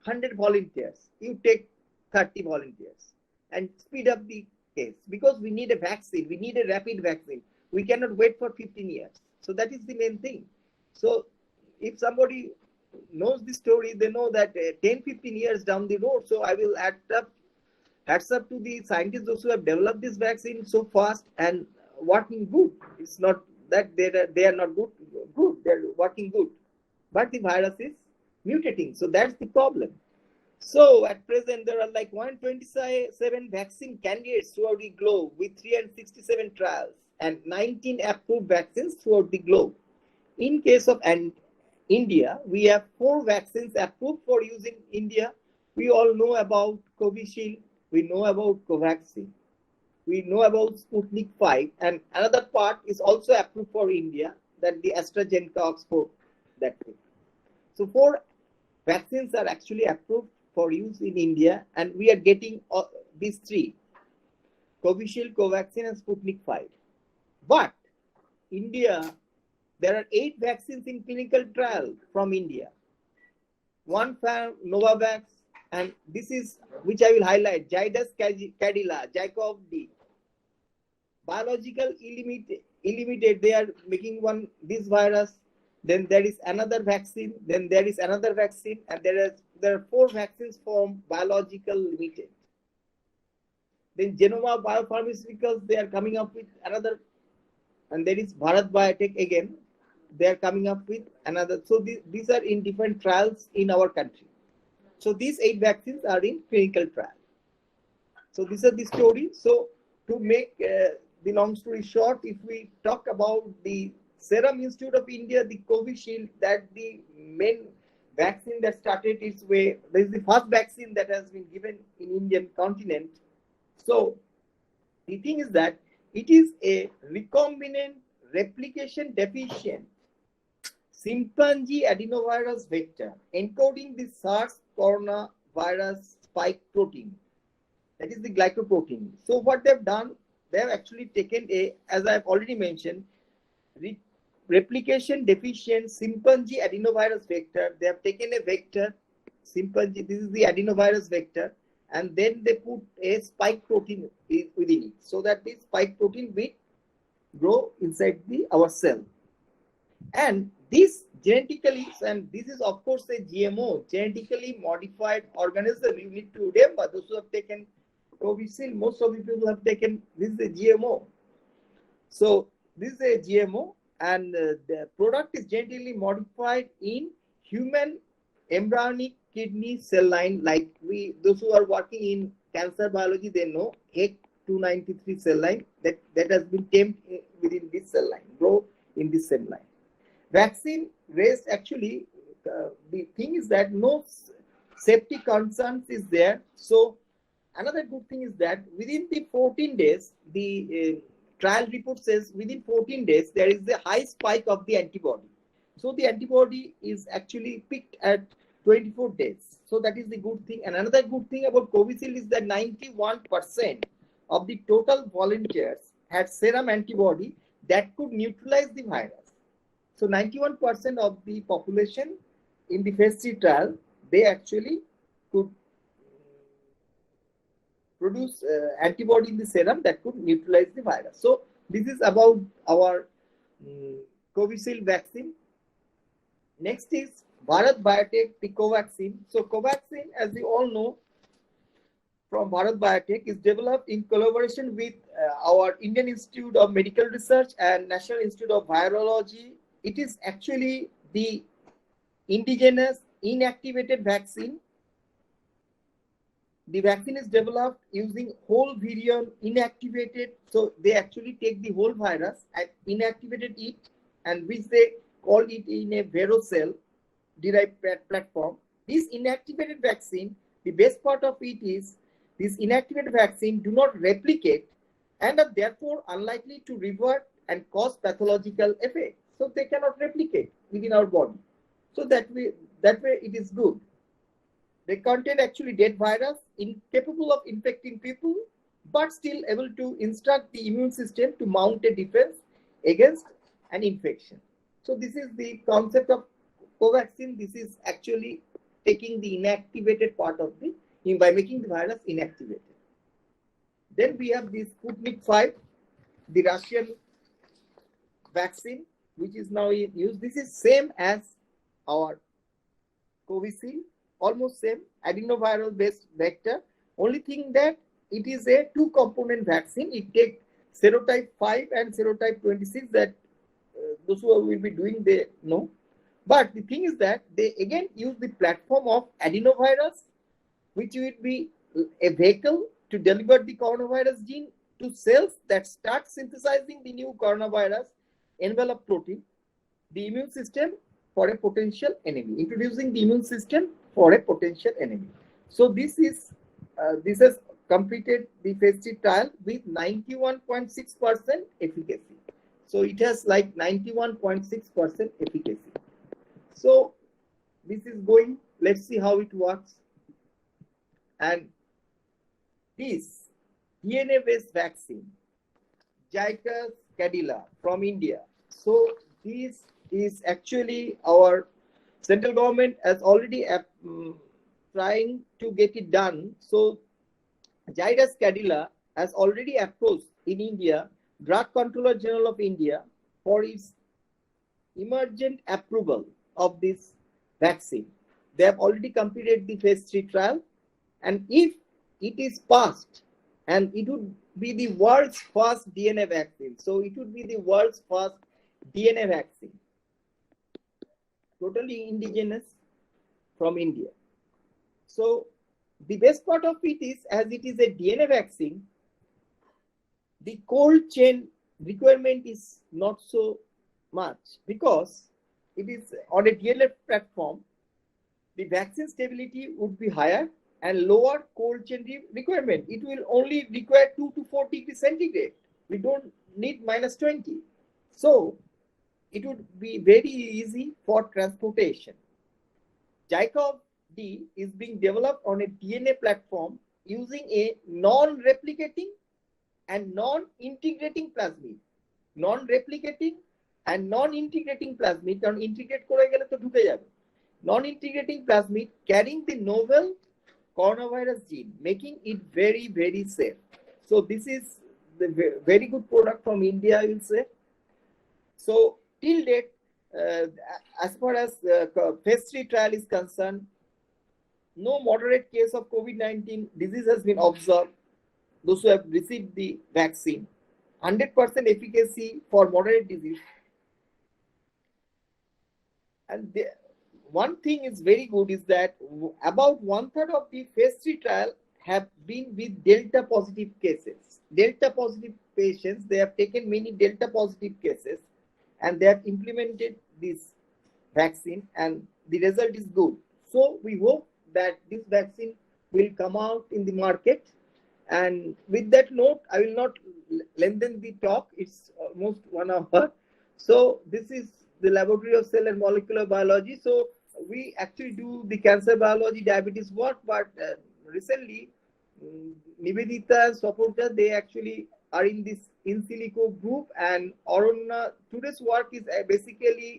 100 volunteers, you take 30 volunteers and speed up the case, because we need a vaccine, we need a rapid vaccine. We cannot wait for 15 years. So that is the main thing. So if somebody knows the story, they know that 10-15 years down the road. So I will hats up to the scientists, those who have developed this vaccine so fast and working good. It's not that they are not good, they're working good, but the virus is mutating. So that's the problem. So at present, there are like 127 vaccine candidates throughout the globe with 367 trials and 19 approved vaccines throughout the globe. In case of India, we have 4 vaccines approved for use in India. We all know about Covishield, we know about Covaxin, we know about Sputnik 5, and another part is also approved for India, that the AstraZeneca Oxford, that thing. So 4 vaccines are actually approved for use in India, and we are getting these 3, Covishield, Covaxin, and Sputnik 5. But India, there are 8 vaccines in clinical trial from India. 1 from Novavax, and this is, which I will highlight, Zydus Cadila, Jacob D. Biological Illimited, they are making this virus. Then there is another vaccine, then there is another vaccine, and there are 4 vaccines from Biological Limited. Then Genoma Biopharmaceuticals, they are coming up with another, and there is Bharat Biotech again, they are coming up with another. So these are in different trials in our country. So these 8 vaccines are in clinical trial. So these are the story. So to make the long story short, if we talk about the Serum Institute of India, the Covishield, that the main vaccine that started its way, this is the first vaccine that has been given in Indian continent. So the thing is that It is a recombinant replication deficient chimpanzee adenovirus vector encoding the SARS coronavirus spike protein. That is the glycoprotein. So what they've done, they have actually taken as I've already mentioned, replication deficient chimpanzee adenovirus vector. They have taken a vector, chimpanzee, this is the adenovirus vector, and then they put a spike protein within it, so that the spike protein will grow inside our cell. And this genetically, and this is of course a GMO, genetically modified organism. You need to remember, those who have taken Covishield, most of the people have taken, this is a GMO. So this is a GMO, and the product is genetically modified in human embryonic kidney cell line. Like those who are working in cancer biology, they know HEK293 cell line that has been tamed within this cell line, grow in this cell line. Vaccine raised actually, the thing is that no safety concerns is there. So another good thing is that within the 14 days, the trial report says within 14 days, there is a high spike of the antibody. So the antibody is actually peaked at 24 days. So that is the good thing. And another good thing about Covishield is that 91% of the total volunteers had serum antibody that could neutralize the virus. So 91% of the population in the phase 3 trial, they actually could produce antibody in the serum that could neutralize the virus. So this is about our Covishield vaccine. Next is Bharat Biotech, the Covaxin. So Covaxin, as you all know, from Bharat Biotech, is developed in collaboration with our Indian Institute of Medical Research and National Institute of Virology. It is actually the indigenous inactivated vaccine. The vaccine is developed using whole virion inactivated. So they actually take the whole virus and inactivated it, and which they call it in a Verocell derived platform. This inactivated vaccine, the best part of it is this inactivated vaccine do not replicate and are therefore unlikely to revert and cause pathological effects. So they cannot replicate within our body. So that way it is good. They contain actually dead virus, incapable of infecting people, but still able to instruct the immune system to mount a defense against an infection. So this is the concept of Covaxin. This is actually taking the inactivated part of by making the virus inactivated. Then we have the Sputnik 5, the Russian vaccine, which is now in use. This is same as our Covishield, almost same, adenoviral based vector. Only thing that it is a 2-component vaccine. It takes serotype 5 and serotype 26 that those who will be doing, they know. But the thing is that they again use the platform of adenovirus, which will be a vehicle to deliver the coronavirus gene to cells that start synthesizing the new coronavirus envelope protein, the immune system for a potential enemy, introducing the immune system for a potential enemy. So this has completed the phase 3 trial with 91.6% efficacy. So it has like 91.6% efficacy. So this is going, let's see how it works. And this DNA-based vaccine, Zydus Cadila from India. So this is actually our central government has already trying to get it done. So Zydus Cadila has already approached in India Drug Controller General of India for its emergent approval of this vaccine. They have already completed the phase 3 trial, and if it is passed, and it would be the world's first DNA vaccine. So it would be the world's first DNA vaccine, totally indigenous from India. So the best part of it is, as it is a DNA vaccine, the cold chain requirement is not so much because it is on a DNA platform. The vaccine stability would be higher and lower cold chain requirement. It will only require 2 to 4 degrees centigrade We don't need -20. So it would be very easy for transportation. ZyCoV-D is being developed on a DNA platform using a non-replicating and non-integrating plasmid. Non-replicating and non-integrating plasmid, কারণ integrate করে গেলে তো ঢুকে যাবে। Non-integrating plasmid carrying the novel coronavirus gene, making it very, very safe. So this is the very good product from India, I will say. So till date, as far as phase 3 trial is concerned, no moderate case of COVID-19 disease has been observed. Those who have received the vaccine, 100% efficacy for moderate disease. And one thing is very good is that about 1/3 of the phase 3 trial have been with Delta positive cases. Delta positive patients, they have taken many Delta positive cases and they have implemented this vaccine and the result is good. So we hope that this vaccine will come out in the market. And with that note, I will not lengthen the talk. It's almost 1 hour. So this is the Laboratory of Cell and Molecular Biology. So we actually do the cancer biology, diabetes work, but recently Nivedita and Saporta, they actually are in this in silico group, and Aruna, today's work is basically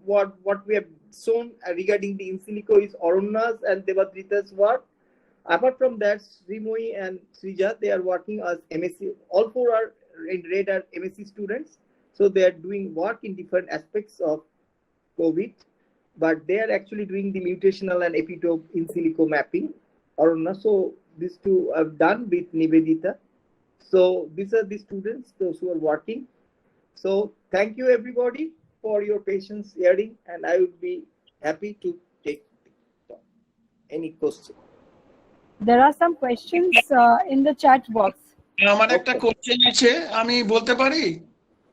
what we have shown regarding the in silico is Aruna's and Devadrita's work. Apart from that, Srimoyi and Srija, they are working as MSc. All four are in red are MSc students. So they are doing work in different aspects of COVID, but they are actually doing the mutational and epitope in silico mapping. Aruna, so these two I've done with Nivedita. So these are the students, those who are working. So thank you everybody for your patience hearing, and I would be happy to take any question. There are some questions in the chat box. আমার একটা question আছে, আমি বলতে পারি?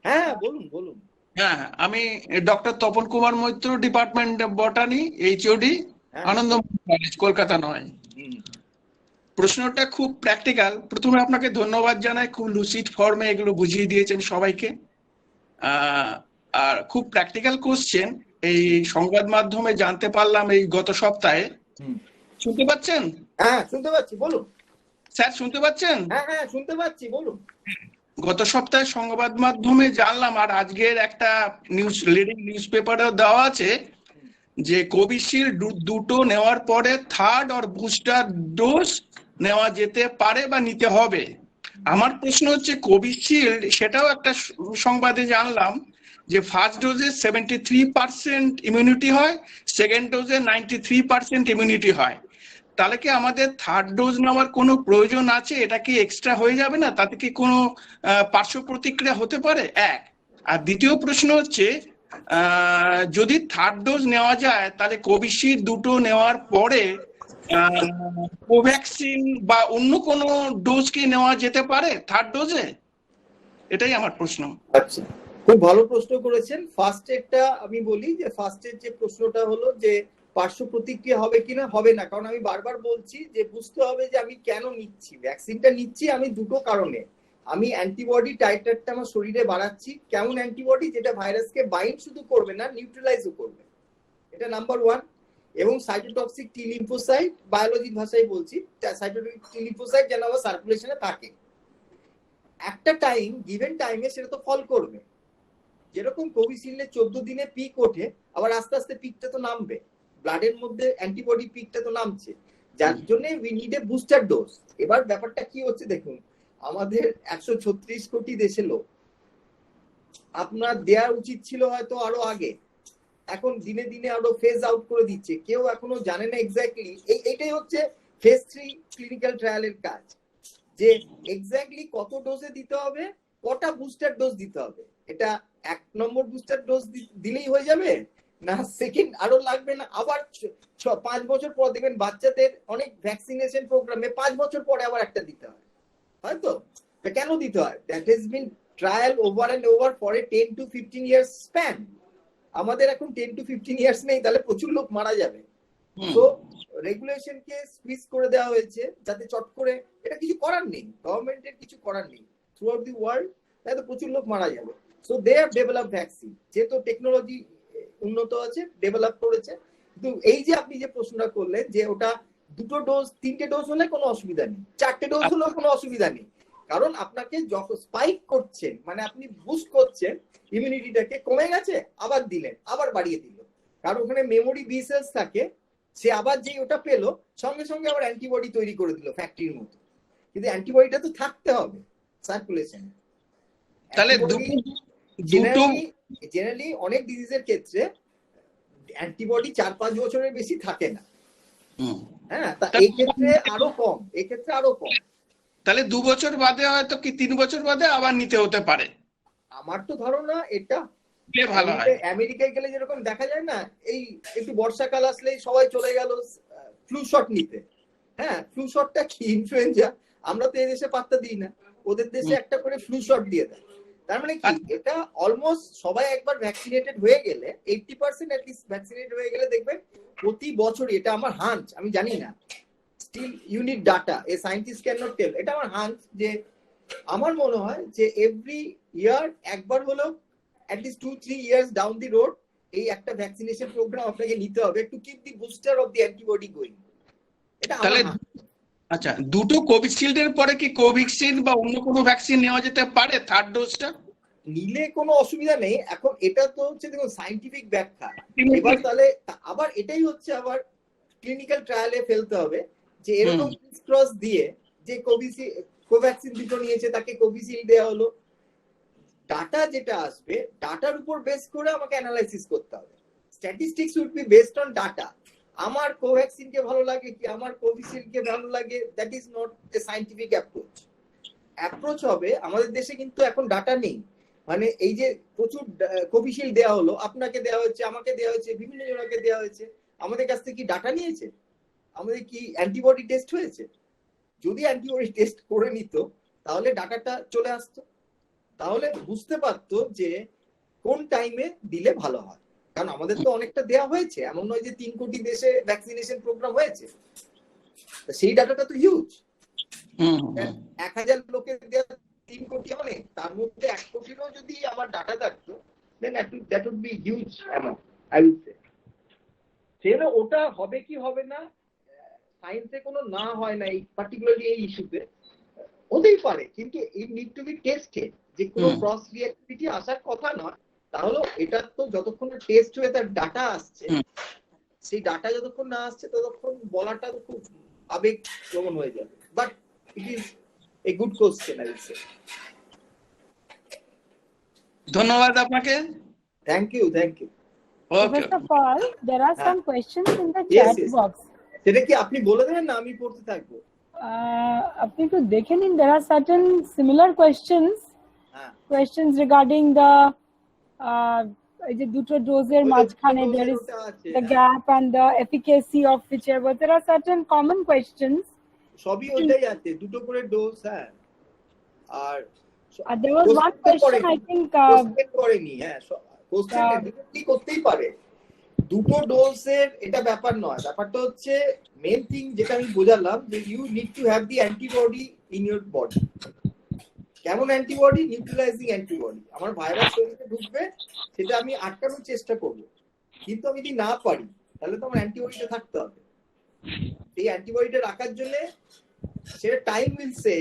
হ্যাঁ বলুন বলুন। হ্যাঁ, আমি doctor Tapan Kumar Maitra, department botany, HOD, Ananda college, Kolkata 9। প্রশ্নটা খুব প্র্যাকটিক্যাল। প্রথমে আপনাকে ধন্যবাদ জানাই, খুব লুসিড ফর্মে এগুলো বুঝিয়ে দিয়েছেন সবাইকে। আর খুব প্র্যাকটিক্যাল কোশ্চেন, এই সংবাদ মাধ্যমে জানতে পারলাম এই গত সপ্তাহে। শুনতে পাচ্ছেন? হ্যাঁ শুনতে পাচ্ছি, বলুন স্যার। শুনতে পাচ্ছেন? হ্যাঁ হ্যাঁ শুনতে পাচ্ছি, বলুন। গত সপ্তাহে সংবাদ মাধ্যমে জানলাম, আর আজকের একটা লিডিং নিউজ পেপারেও দেওয়া আছে, যে কোভিশিল্ড দুটো নেওয়ার পরে থার্ড আর বুস্টার ডোজ নেওয়া যেতে পারে বা নিতে হবে। আমার প্রশ্ন হচ্ছে, কোভিশিল্ড সেটাও একটা সংবাদে জানলাম যে ফার্স্ট ডোজে 73% ইমিউনিটি হয়, সেকেন্ড ডোজে 93% ইমিউনিটি হয়। তাহলে কি আমাদের থার্ড ডোজ নেওয়ার কোনো প্রয়োজন আছে? এটা কি এক্সট্রা হয়ে যাবে না? তাতে কি কোনো পার্শ্ব প্রতিক্রিয়া হতে পারে? এক। আর দ্বিতীয় প্রশ্ন হচ্ছে, যদি থার্ড ডোজ নেওয়া যায়, তাহলে কোভিশিল্ড দুটো নেওয়ার পরে কোভ্যাক্সিন বা অন্য কোনো ডোজ কি নেওয়া যেতে পারে থার্ড ডোজে? এটাই আমার প্রশ্ন। আচ্ছা, খুব ভালো প্রশ্ন করেছেন। ফার্স্ট এডটা আমি বলি যে ফার্স্ট এড যে প্রশ্নটা হলো যে পার্শ্ব প্রতিক্রিয়া হবে কিনা, হবে না। কারণ আমি বারবার বলছি যে বুঝতে হবে যে আমি কেন নিচ্ছি ভ্যাকসিনটা। নিচ্ছি আমি দুটো কারণে। আমি অ্যান্টিবডি টাইটারটা আমার শরীরে বাড়াচ্ছি। কেমন অ্যান্টিবডি? যেটা ভাইরাসকে বাইন্ড শুধু করবে না, নিউট্রালাইজও করবে। এটা নাম্বার 1। এবং সাইটোটক্সিক টি লিম্ফোসাইট, বায়োলজির ভাষায় বলছি, সাইটোটক্সিক টি লিম্ফোসাইট যেন আমার সার্কুলেশনে থাকে। একটা টাইম, গিভেন টাইমে সেটা তো ফল করবে। যেরকম কোভিশিল্ডে 14 দিনে পিক ওঠে, আবার আস্তে আস্তে পিকটা তো নামবে। ব্লাডের মধ্যে অ্যান্টিবডি পিকটা তো নামছে, যার জন্য we need a booster dose. এবার ব্যাপারটা কি হচ্ছে দেখুন, আমাদের 136 কোটি দেশে লোক, আপনার দেওয়া উচিত ছিল হয়তো আরো আগে। এখন দিনে দিনে আরো ফেজ আউট করে দিচ্ছে, কেউ এখনো জানে না এক্স্যাক্টলি। এইটাই হচ্ছে ফেজ 3 ক্লিনিক্যাল ট্রায়ালের কাজ, যে এক্স্যাক্টলি কত ডোজে দিতে হবে, কটা বুস্টার ডোজ দিতে হবে। এটা 1 নম্বর বুস্টার ডোজ দিলেই হয়ে যাবে না, সেকেন্ড আরো লাগবে না? আবার 5 বছর পর দেখবেন বাচ্চাদের অনেক ভ্যাকসিনেশন প্রোগ্রামে 5 বছর পরে আবার একটা দিতে হয়, হয়তো। কেন দিতে হয়? That has been trial over and over for a 10 to 15 years span. আমাদের এখন 10 to 15 ইয়ার্স নেই, তাহলে প্রচুর লোক মারা যাবে। তো রেগুলেশনকে স্কুইজ করে দেওয়া হয়েছে যাতে চট করে, এটা কিছু করার নেই, গভর্নমেন্টের কিছু করার নেই। থ্রু আউট দি ওয়ার্ল্ড তাহলে প্রচুর লোক মারা যাবে। So they have develop vaccine, যেহেতু টেকনোলজি উন্নত আছে, ডেভেলপ করেছে। কিন্তু এই যে আপনি যে প্রশ্নটা করলেন যে ওটা 2টো ডোজ 3টে ডোজ হলে কোনো অসুবিধা নেই, 4টে ডোজ হলেও কোনো অসুবিধা নেই, কারণ আপনাকে যখন স্পাইক করছেন মানে আপনি বুস্ট করছেন ইমিউনিটিটাকে, কমে গেছে আবার দিলেন, আবার বাড়িয়ে দিল, কারণ ওখানে মেমোরি বি সেলস থাকে, সে আবার যেই ওটা পেলো সঙ্গে সঙ্গে আবার অ্যান্টিবডি তৈরি করে দিল ফ্যাক্টরির মতো। কিন্তু অ্যান্টিবডিটা তো থাকতে হবে সার্কুলেশনে। তাহলে জেনারেলি অনেক ডিজিজের ক্ষেত্রে অ্যান্টিবডি 4-5 বছরের বেশি থাকে না। হ্যাঁ, তা এই ক্ষেত্রে আরো কম, এই ক্ষেত্রে আরো কম। তাহলে 2 বছর বাদে হয়তো কি 3 বছর বাদে আবার নিতে হতে পারে। আমার তো ধারণা এটা ভালো হয়। আমেরিকায় গেলে যেরকম দেখা যায় না, এই একটু বর্ষাকাল আসলেই সবাই চলে গেল ফ্লু শট নিতে। হ্যাঁ, ফ্লু শটটা কি ইনফ্লুয়েঞ্জা, আমরা তো এই দেশে পাত্তা দিই না, ওদের দেশে একটা করে ফ্লু শট দিয়ে দেয়। তার মানে কি এটা অলমোস্ট সবাই একবার ভ্যাকসিনেটেড হয়ে গেলে 80% এট লিস্ট ভ্যাকসিনেটেড হয়ে গেলে দেখবেন প্রতি বছর, এটা আমার হাঞ্চ, আমি জানি না, still you need data, a scientist can not tell, এটা আমার হাঞ্চ, যে আমার মনে হয় যে এভরি ইয়ার একবার হলেও at least 2-3 years down the road এই একটা ভ্যাকসিনেশন প্রোগ্রাম আপনাকে নিতে হবে to keep the booster of the antibody going. এটা তাহলে আচ্ছা, 2টো কোভিশিল্ড এর পরে কি কোভ্যাক্সিন বা অন্য কোনো ভ্যাকসিন নেওয়া যেতে পারে থার্ড ডোজটা? নিলে কোনো অসুবিধা নেই। এখন এটা তো হচ্ছে দেখুন সায়েন্টিফিক ব্যাখ্যা, এবার তাহলে আবার এটাই হচ্ছে আবার ক্লিনিক্যাল ট্রায়ালে ফেলতে হবে যে এরকম ক্রস দিয়ে যে কোভ্যাক্সিন দুটো নিয়েছে তাকে কোভিশিল্ড দেওয়া হলো, ডাটা যেটা আসবে ডাটার উপর বেস করে আমাকে অ্যানালাইসিস করতে হবে। Statistics would be based on data. আমার কোভ্যাক্সিন কে ভালো লাগে কি আমার কোভিশিল্ড কে ভালো লাগে, that is not a scientific approach হবে। আমাদের দেশে কিন্তু এখন ডাটা নেই, মানে এই যে প্রচুর কোভিশিল্ড দেওয়া হলো, আপনাকে দেওয়া হয়েছে, আমাকে দেওয়া হয়েছে, বিভিন্ন জনকে দেওয়া হয়েছে, আমাদের কাছ থেকে কি ডাটা নিয়েছে? আমাদের কি অ্যান্টিবডি টেস্ট হয়েছে? যদি অ্যান্টিবডি টেস্ট করে নিত তাহলে ডাটাটা চলে আসতো, তাহলে বুঝতে পারতো যে কোন টাইমে দিলে ভালো হয়। কারণ আমাদের তো অনেকটা দেওয়া হয়েছে, এমন নয় যে 3 কোটি দেশে ভ্যাকসিনেশন প্রোগ্রাম হয়েছে, সেই ডাটাটা তো হিউজ। 1000 লোকের দেওয়া 3 কোটি অনেক, তার মধ্যে 1 কোটিরও যদি আমার ডাটা থাকতো then that would be huge amount I will say. সেটা ওটা হবে কি হবে না সায়েন্সে কোনো না হয় না, এই পার্টিকুলারলি এই ইস্যুতে হতেই পারে, কিন্তু it need to be tested, যে কোনো ক্রস রিঅ্যাক্টিভিটি আসার কথা নয়। তাহলে এটা তো যতক্ষণ টেস্ট হয়ে তার ডাটা আসছে, সেই ডাটা যতক্ষণ না আসছে ততক্ষণ বলাটা তো খুব আবেগ প্রবণ হয়ে যাবে। But it is a good question I will say. ধন্যবাদ আপনাকে। Thank you, thank you. First of all, there are some questions in the Yes, chat yes. box. সেটা কি আপনি বলে দেবেন না আমি পড়তে থাকবো? আপনি একটু দেখে নিন, there are certain similar questions regarding the এই যে দুটো ডোজের মাঝখানে there is the gap and the efficacy of whichever, there are certain common questions. সবই ওইটাই আছে, দুটো করে ডোজ। হ্যাঁ, আর there was one question I think question করেনি। হ্যাঁ, কোশ্চেন কি করতেই পারে, দুটো ডোজের এটা ব্যাপার নয়, ব্যাপারটা হচ্ছে মেইন থিং যেটা আমি বোঝালাম যে you need to have the antibody in your body. কেমন অ্যান্টিবডি? Neutralising antibody. আমার ভাইরাস শরীরে ঢুকবে, সেটা আমি আটকানোর চেষ্টা করব, কিন্তু আমি যদি না পারি তাহলে তো আমার অ্যান্টিবডিটা থাকতে হবে। এই অ্যান্টিবডিটা রাখার জন্য সেটা টাইম উইল সে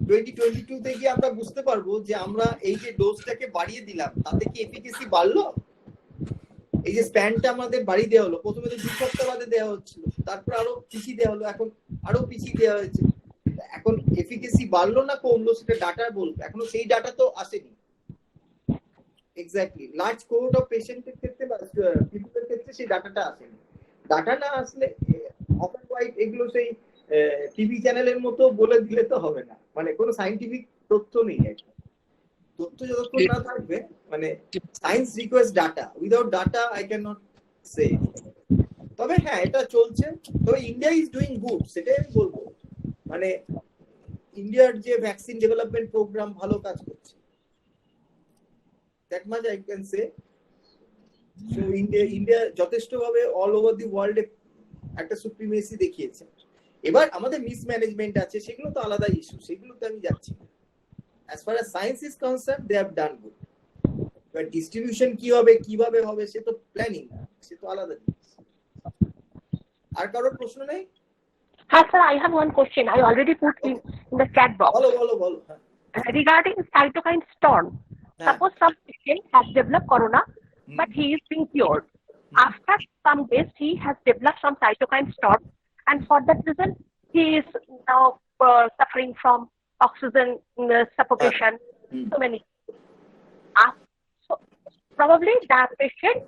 2022 তে গিয়ে আমরা বুঝতে পারবো যে আমরা এই যে ডোজটাকে বাড়িয়ে দিলাম তাতে কি এফিকেসি বাড়লো। এই যে স্প্যানটা আমাদের বাড়িয়ে দেওয়া হলো, প্রথমে তো 2 সপ্তাহ বাদে দেওয়া হচ্ছিল, তারপর আরো পিছিয়ে দেওয়া হলো, এখন আরো পিছিয়ে দেওয়া হয়েছে। এখন এফিকেসি বাড়লো না কমলো সেটা ডাটা বলবে, এখনো সেই ডাটা তো আসেনি। এক্স্যাক্টলি, লার্জ কোহোর্ট অফ পেশেন্টের ক্ষেত্রে বা পিপলের ক্ষেত্রে সেই ডাটাটা আসেনি। ডাটা না আসলে অফ হোয়াইট এগুলো সেই টিভি চ্যানেলের মতো বলে দিলে তো হবে না, মানে কোনো সায়েন্টিফিক তথ্য নেই। তথ্য যতক্ষণ না থাকবে, মানে science request data, without data I can not say. তবে হ্যাঁ এটা চলছে, তবে ইন্ডিয়া ইজ ডুইং গুড, সেটাই আমি বলবো। মানে ইন্ডিয়ার যে ভ্যাকসিন ডেভেলপমেন্ট প্রোগ্রাম ভালো কাজ করছে, that much I can say. So India যথেষ্টভাবে অল ওভার দি ওয়ার্ল্ডে একটা সুপ্রিমেসি দেখিয়েছে। এবার আমাদের মিসম্যানেজমেন্ট আছে, সেগুলো তো আলাদা ইস্যু, সেগুলোতে আমি যাচ্ছি না। As far as science is concerned, they have done good. But distribution কিভাবে হবে সে তো প্ল্যানিং না, সে তো আলাদা জিনিস। আর কারোর প্রশ্ন নেই? Hi, sir, I have one question. I already put in the chat box. বলো। Regarding cytokine storm. হ্যাঁ। Suppose some patient has developed corona, but he is being cured. After some days, he has developed some cytokine storm, and for that reason, he is now suffering from oxygen suffocation. So many. So probably that patient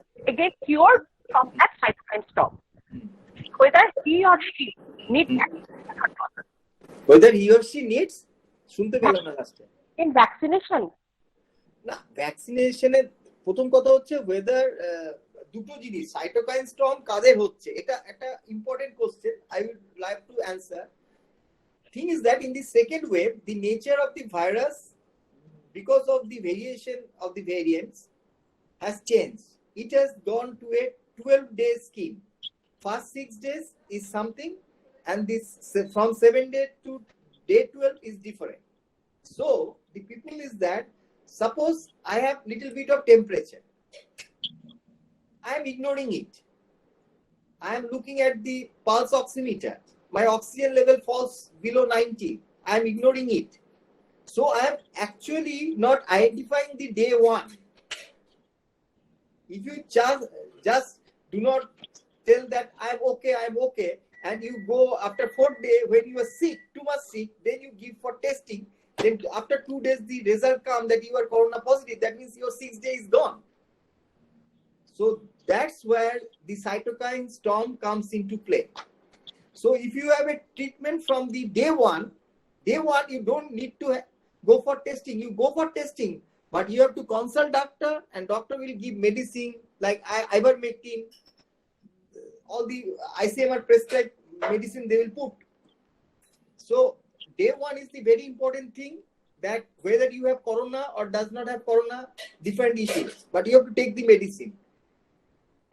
get cured from that cytokine storm. Whether he or she needs Whether he or she needs, শুনতে পেলাম না লাস্টে। in vaccination. না, ভ্যাকসিনেশনের প্রথম কথা হচ্ছে weather দুটো জিনিস, সাইটোকাইন স্টর্ম কাদের হচ্ছে, এটা একটা important question. I would like to answer. Thing is that in the second wave, the nature of the virus because of the variation of the variants has changed. It has gone to a 12-day scheme. First 6 days is something, and this from 7 days to day 12 is different. So the people is that, suppose I have little bit of temperature, I am ignoring it. I am looking at the pulse oximeter. My oxygen level falls below 90. I am ignoring it. So I am actually not identifying the day one. If you just do not tell that I am okay, and you go after 4th day when you are sick, too much sick, then you give for testing, then after 2 days the result come that you are corona positive, that means your 6th day is gone. So that's where the cytokine storm comes into play. So if you have a treatment from the day one, you don't need to go for testing. You go for testing, but you have to consult doctor, and doctor will give medicine like ivermectin, all the ICMR prescribed medicine they will put. So day one is the very important thing, that whether you have corona or does not have corona, different issues, but you have to take the medicine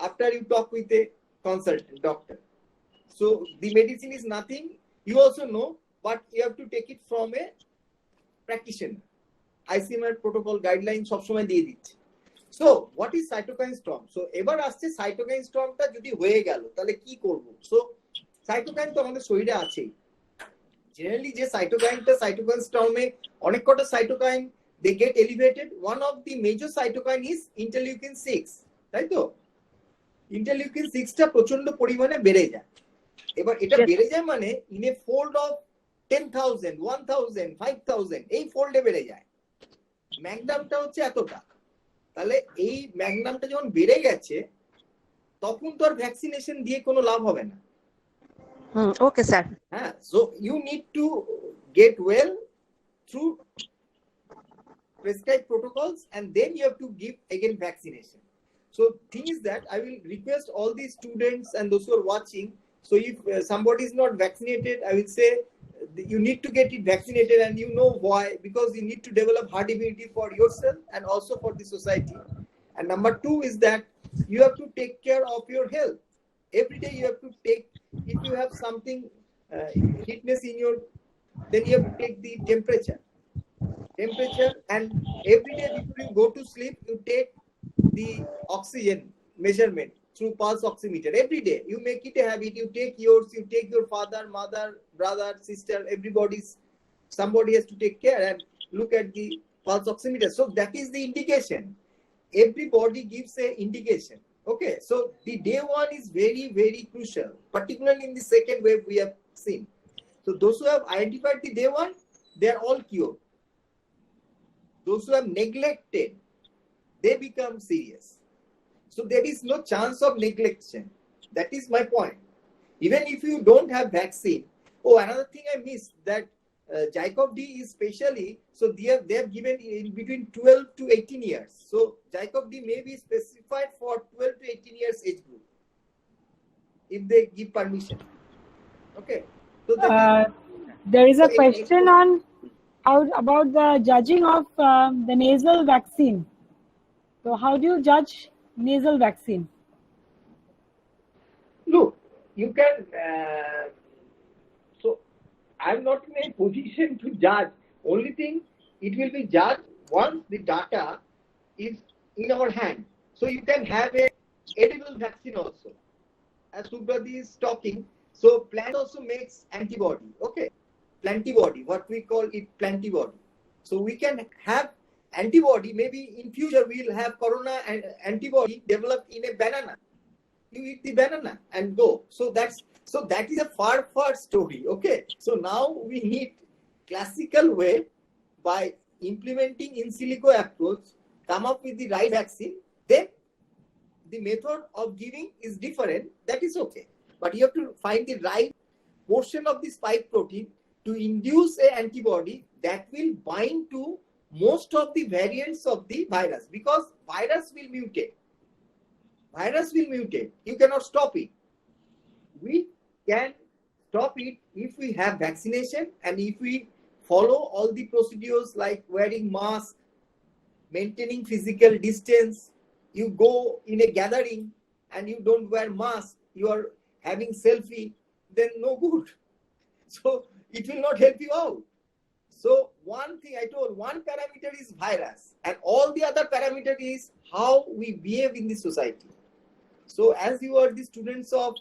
after you talk with a consultant doctor. So the medicine is nothing, you also know, but you have to take it from a practitioner. ICMR protocol guideline সবসময় দিয়ে দিচ্ছে। So what is cytokine storm? So এবার আসছে cytokine stormটা যদি হয়ে গেল তাহলে কি করব? So cytokine তো আমাদের শরীরে আছেই। Generally যে cytokine stormে অনেক কটা cytokine they get elevated. One of the major cytokine is interleukin 6, তাই তো? interleukin 6টা প্রচন্ড পরিমাণে বেড়ে যায়। এবার এটা বেড়ে যায় মানে in a fold of 10,000, 1,000, 5,000 এই ফোল্ডে বেড়ে যায়। ম্যাগনামটা হচ্ছে এতটা, তাহলে এই ম্যাগনামটা যখন বেড়ে গেছে তখন তো আর ভ্যাকসিনেশন দিয়ে কোনো লাভ হবে না। Okay, sir. হ্যাঁ, so you need to get well through prescribed protocols, and then you have to give again vaccination. So thing is that I will request all the students and those who are watching, so if somebody is not vaccinated, I will say you need to get it vaccinated, and you know why, because you need to develop herd immunity for yourself and also for the society. And number 2 is that you have to take care of your health. Every day you have to take, if you have something heatness in your, then you have to take the temperature, and every day before you go to sleep you take the oxygen measurement through pulse oximeter. Every day you make it a habit, you take yours, you take your father, mother, brother, sister, somebody has to take care and look at the pulse oximeter. So that is the indication. Everybody gives a indication. Okay, so the day one is very, very crucial, particularly in the second wave we have seen. So those who have identified the day one, they are all cured. Those who have neglected, they become serious. So there is no chance of neglection. That is my point. Even if you don't have vaccine. Oh, another thing I missed, that Jacob D is specially, so they have given in between 12 to 18 years. So Jacob D may be specified for 12 to 18 years age group, if they give permission. Okay. So there is a question on how about the judging of the nasal vaccine. So how do you judge nasal vaccine? Look, you can, so I'm not in a position to judge. Only thing, it will be judged once the data is in our hand. So you can have a edible vaccine also. As Subrati is talking, so plant also makes antibody, okay? Plantibody, what we call it plantibody. So we can have antibody, maybe in future we'll have corona and antibody developed in a banana. You eat the banana and go. So that is a far story, okay? So now we need classical way by implementing in silico approach, come up with the right vaccine, then the method of giving is different, that is okay. But you have to find the right portion of the spike protein to induce an antibody that will bind to most of the variants of the virus, because virus will mutate. Virus will mutate. You cannot stop it. We can stop it if we have vaccination and if we follow all the procedures like wearing mask, maintaining physical distance. You go in a gathering and you don't wear mask, you are having selfie, then no good. So it will not help you out. So one thing I told, one parameter is virus and all the other parameter is how we behave in the society. So as you are the students of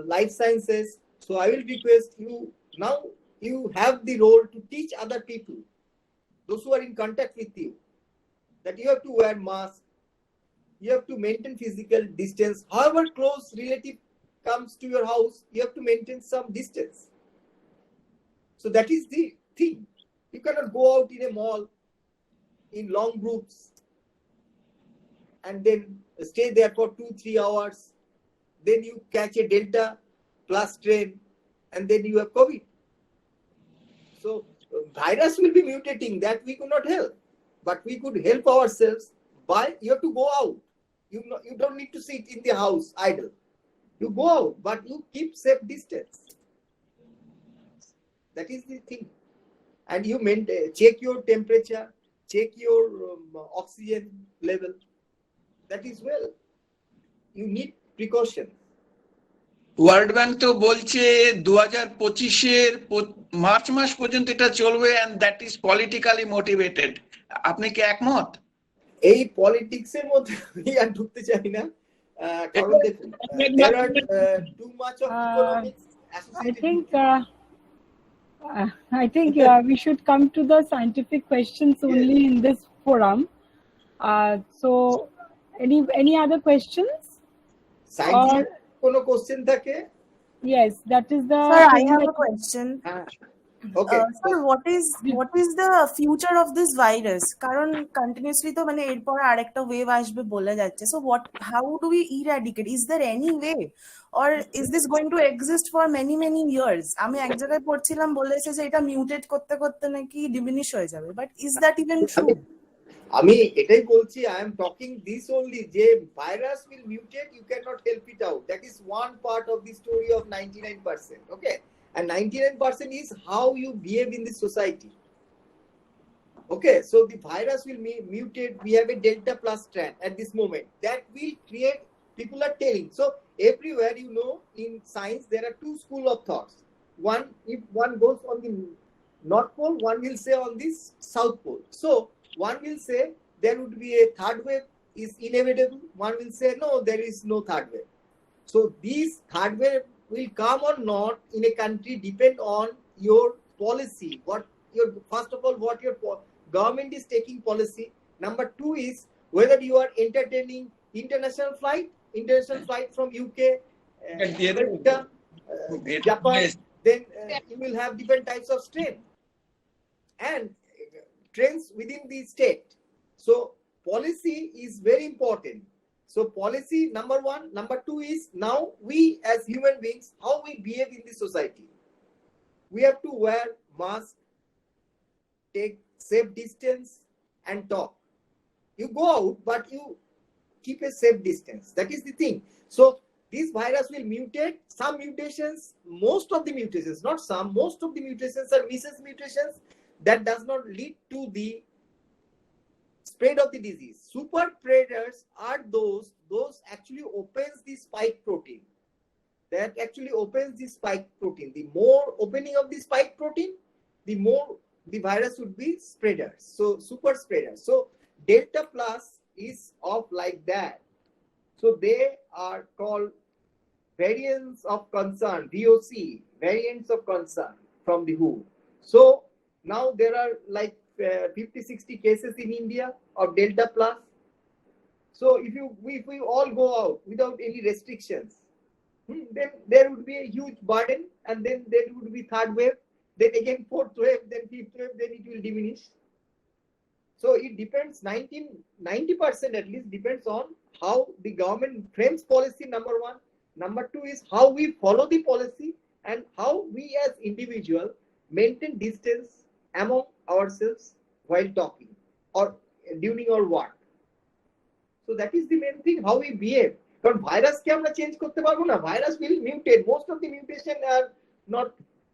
life sciences, so I will request you, now you have the role to teach other people, those who are in contact with you, that you have to wear mask, you have to maintain physical distance. However close relative comes to your house, you have to maintain some distance. So that is the thing. You cannot go out in a mall in long groups and then stay there for 2-3 hours. Then you catch a Delta plus strain and then you have COVID. So virus will be mutating, that we could not help. But we could help ourselves by, you have to go out. You don't need to sit in the house idle. You go out, but you keep safe distance. That is the thing. And you check your temperature, check your oxygen level. That is well. You need precaution. World bank তো বলছে 2025-এর March মাস পর্যন্ত এটা চলবে, and that is politically motivated. আপনি কি একমত? এই politics এর মধ্যে আমি আর ঢুকতে চাই না, কারণ দেখুন there are too much of economics associated. I think we should come to the scientific questions only in this forum. So any other questions? Scientific কোনো কোশ্চেন থাকে? Yes, that is the. Sir, I have a question. Okay. Sir, what is the future of this virus? কারণ continuously তো মানে এরপর আরেকটা wave আসবে বলে যাচ্ছে. So how do we eradicate? Is there any way? Or is this going to exist for many years? আমি এক জায়গায় পড়ছিলাম বলেছে যে এটা মিউটেট করতে করতে নাকি ডিমিনিশ হয়ে যাবে. But is that even true? আমি এটাই বলছি, I am talking this only, যে virus will mutate, you cannot help it out. That is one part of the story of 99%. Okay. And 99% is how you behave in the society. Okay, so the virus will mutate. We have a Delta plus strand at this moment that will create, people are telling. So everywhere, you know, in science, there are two schools of thoughts. One, if one goes on the North Pole, one will say on the South Pole. So one will say there would be a third wave is inevitable. One will say, no, there is no third wave. So these third wave will come or not in a country depend on your policy. First of all, what your government is taking policy. Number two is whether you are entertaining international flight from UK, America, Japan. Then you will have different types of strain and trends within the state. So policy is very important. So policy, number one. Number two is now we as human beings, how we behave in the society. We have to wear mask, take safe distance and talk. You go out, but you keep a safe distance. That is the thing. So this virus will mutate. Some mutations, most of the mutations, not some, most of the mutations are missense mutations that does not lead to the spread of the disease. Super predators are those actually opens the spike protein. That actually opens the spike protein. The more opening of the spike protein, the more the virus would be spreaders, so super spreaders. So Delta Plus is of like that. So they are called variants of concern, VOC, variants of concern from the WHO. So now there are like 50-60 cases in India of Delta Plus. So if we all go out without any restrictions, then there would be a huge burden, and then there would be third wave, then again fourth wave, then fifth wave, then it will diminish. So it depends, 90% at least depends on how the government frames policy, number one. Number two is how we follow the policy and how we as individual maintain distance among ourselves while talking or during our work. So that is the main thing, how we behave. কারণ ভাইরাসকে আমরা change করতে পারবো না, virus will mutate. Most of the mutation are not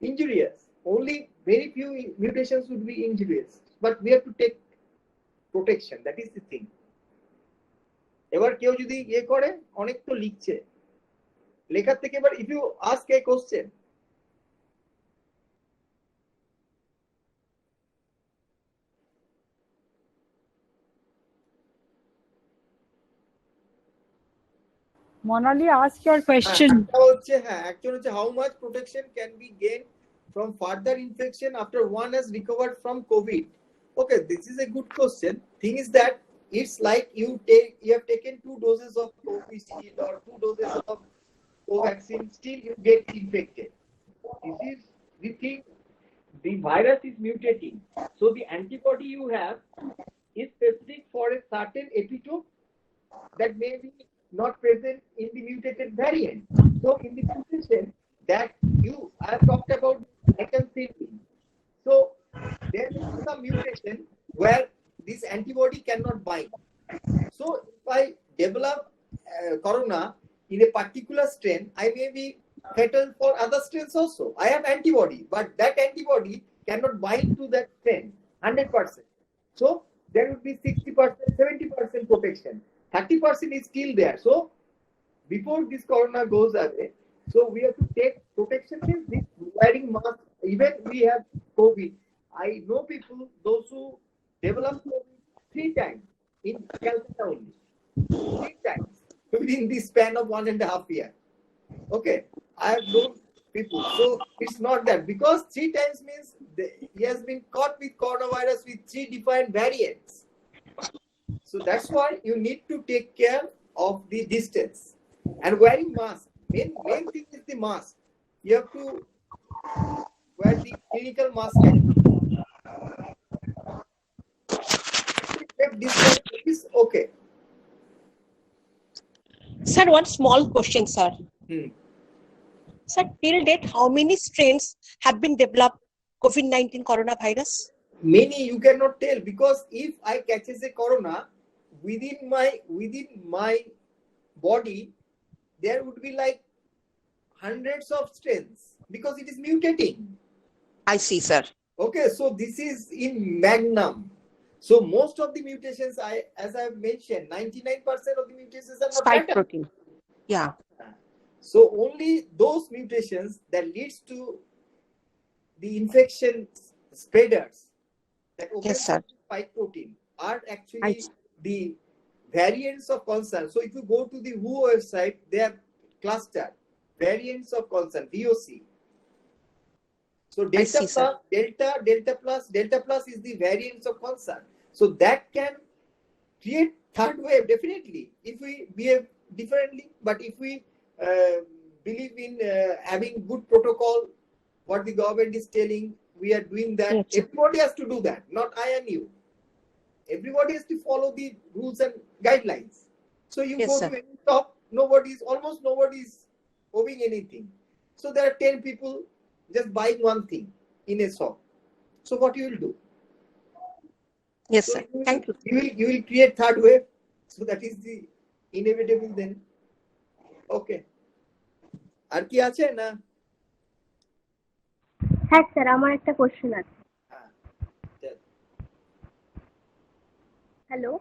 injurious. Only very few mutations would be injurious. But we have to take protection. That is the thing. এবার কেউ যদি ইয়ে করে, অনেক তো লিখছে, লেখার থেকে এবার if you ask a question, Monali, ask your question. How much protection can be gained from further infection after one has recovered from COVID? Okay, this is a good question. Thing is that it's like you have taken 2 doses of Covishield or 2 doses of Covaxin, still you get infected. This is the thing. The virus is mutating, so the antibody you have is specific for a certain epitope that may be not present in the mutated variant. So in the mutation that I have talked about Nicotine. So there is some mutation where this antibody cannot bind. So if I develop corona in a particular strain, I may be fatal for other strains also. I have antibody, but that antibody cannot bind to that strain 100%. So there would be 60%, 70% protection. 30% is still there. So before this corona goes away, so we have to take protection with wearing mask. Even we have COVID. I know people, those who developed COVID 3 times in Calcutta only. 3 times within the span of 1.5 years. Okay, I have known people. So it's not that, because 3 times means he has been caught with coronavirus with 3 different variants. So that's why you need to take care of the distance and wearing mask. Main thing is the mask. You have to wear the clinical mask. Distance is okay. Sir, one small question, sir. Sir, till date, how many strains have been developed COVID-19 coronavirus? Many you cannot tell, because if I catches a corona within my body, there would be like hundreds of strains because it is mutating. I see, sir. Okay, so this is in magnum. So most of the mutations, as I mentioned, 99% of the mutations are not Spike fatal. protein. Yeah. So only those mutations that leads to the infection spreaders that Yes, sir. spike protein are actually the variants of concern. So if you go to the WHO website, they are clustered variants of concern, VOC. So Delta plus is the variants of concern. So that can create third wave definitely if we behave differently. But if we believe in having good protocol, what the government is telling, we are doing that. Yes. Everybody has to do that, not I and you. Everybody has to follow the rules and guidelines. So you Yes, go sir. to any shop, almost nobody is owing anything. So there are 10 people just buying one thing in a shop. So what you will do? Yes, So sir. Thank you. You will create third wave. So that is the inevitable then. Okay. আর কি আছে না? হ্যাঁ sir, আমার একটা question আছে। Hello.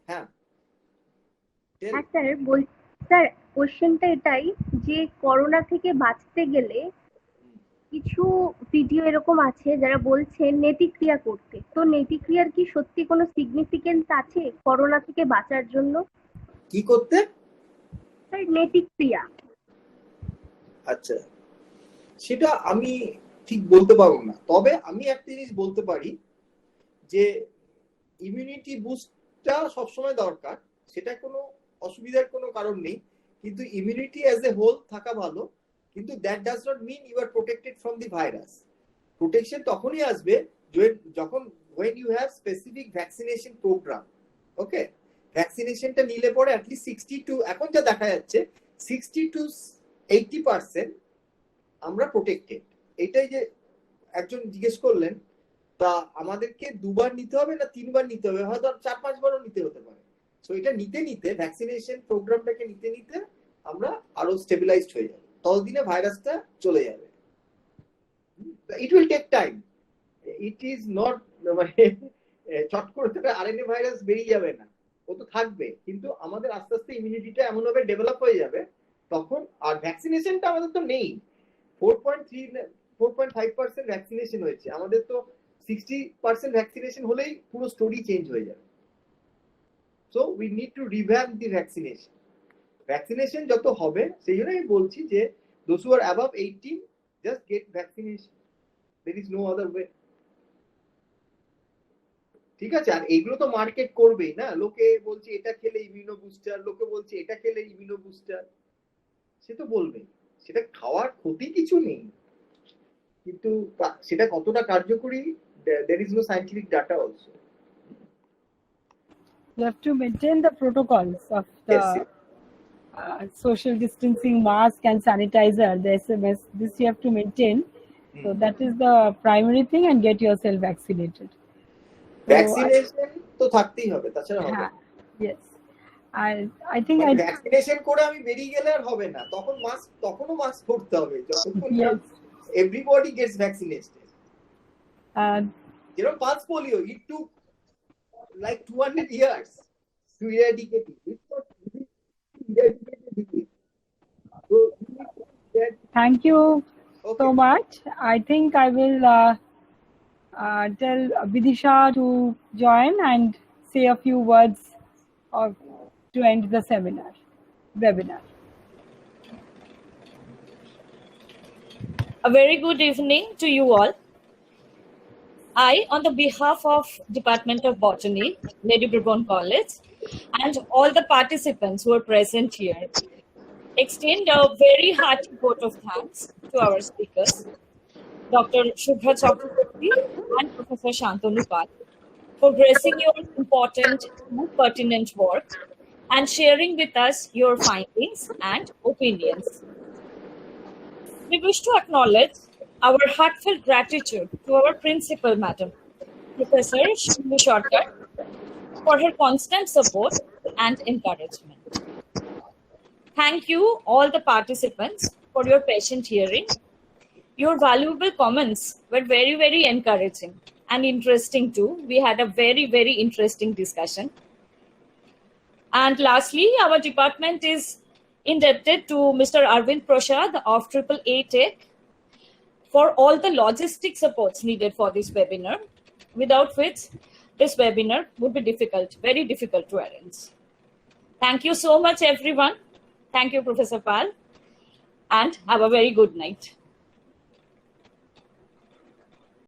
হ্যাঁ sir sir কোশ্চেনটা এটাই যে করোনা থেকে বাঁচতে গেলে কিছু ভিডিও এরকম আছে যারা বলছে নেতিক্রিয়া করতে, তো নেতিক্রিয়ার কি সত্যি কোনো সিগনিফিকেন্স আছে করোনা থেকে বাঁচার জন্য? কি করতে? স্যার নেতিক্রিয়া। আচ্ছা, সেটা আমি ঠিক বলতে পারবো না, তবে আমি একটা জিনিস বলতে পারি যে ইমিউনিটি বুস্টটা সবসময় দরকার, সেটা কোনো অসুবিধার কোনো কারণ নেই, কিন্তু ইমিউনিটি অ্যাজ এ হোল থাকা ভালো, কিন্তু that does not mean you are protected from the virus. Protection তখনই আসবে যখন when you have specific vaccination program, ওকে, ভ্যাকসিনেশনটা নিলে পরে অ্যাটলিস্ট 60 এখন যা দেখা যাচ্ছে 60 to 80% আমরা প্রোটেক্টেড। এটাই যে একজন জিজ্ঞেস করলেন, তা আমাদেরকে 2 বার নিতে হবে না 3 বার নিতে হবে, হয়তো 4-5 বারও নিতে হতে পারে। সো এটা নিতে নিতে ভ্যাকসিনেশন প্রোগ্রামটাকে নিতে নিতে আমরা আরো স্টেবিলাইজড হয়ে যাবে, ততদিনে ভাইরাসটা চলে যাবে। It will take time, it is not মানে চট করে আরএনএ ভাইরাস বেরিয়ে যাবে না, ও তো থাকবে, কিন্তু আমাদের আস্তে আস্তে ইমিউনিটিটা এমন ভাবে ডেভেলপ হয়ে যাবে তখন। আর ভ্যাকসিনেশনটা আমাদের তো নেই, 4.5% ভ্যাকসিনেশন হয়েছে, আমাদের তো 60% ভ্যাকসিনেশন হলেই পুরো স্টোরি চেঞ্জ হয়ে যাবে। So we need to revamp the vaccination. Vaccination যত হবে, সেই জন্য আমি বলছি যে those who are above 18 just get vaccination, there is no other way। ঠিক আছে, আর এইগুলো তো মার্কেট করবেই না, লোকে বলছে এটা খেলে ইমিউনো বুস্টার, লোকে বলছে এটা খেলে ইমিউনো বুস্টার, সে তো বলবে, সেটা খাওয়ার ক্ষতি কিছু নেই, কিন্তু সেটা কতটা কার্যকরী, there is no scientific data also। You have to maintain the protocols of the Yes, yes. Social distancing, mask and sanitizer, the SMS, this you have to maintain. So that is the primary thing, and get yourself vaccinated. Vaccination তো থাকতেই হবে, তাছাড়া হবে না। Yes, I think vaccination করে আমি বেরিয়ে গেলে আর হবে না, তখনও মাস্ক পরতে হবে যতক্ষণ এভরিবডি গেটস ভ্যাকসিনেটেড। যেরকম pulse polio, it took like 200 years to eradicate it. It's not easy to eradicate the disease. So you need to get... Thank you Okay. so much. I think I will tell Vidisha to join and say a few words to end the webinar. A very good evening to you all. I, on the behalf of Department of Botany, Lady Brabourne College, and all the participants who are present here, extend a very hearty vote of thanks to our speakers, Dr. Shubhra Chakraborty and Professor Shantanu Pal, for gracing your important and pertinent work and sharing with us your findings and opinions. We wish to acknowledge our heartfelt gratitude to our principal, Madam, Professor Shimi Shortkar, for her constant support and encouragement. Thank you, all the participants, for your patient hearing. Your valuable comments were very, very encouraging and interesting too. We had a very, very interesting discussion. And lastly, our department is indebted to Mr. Arvind Prashad of AAA Tech for all the logistic supports needed for this webinar, without which this webinar would be difficult, very difficult to arrange. Thank you so much, everyone. Thank you, Professor Pal, and have a very good night.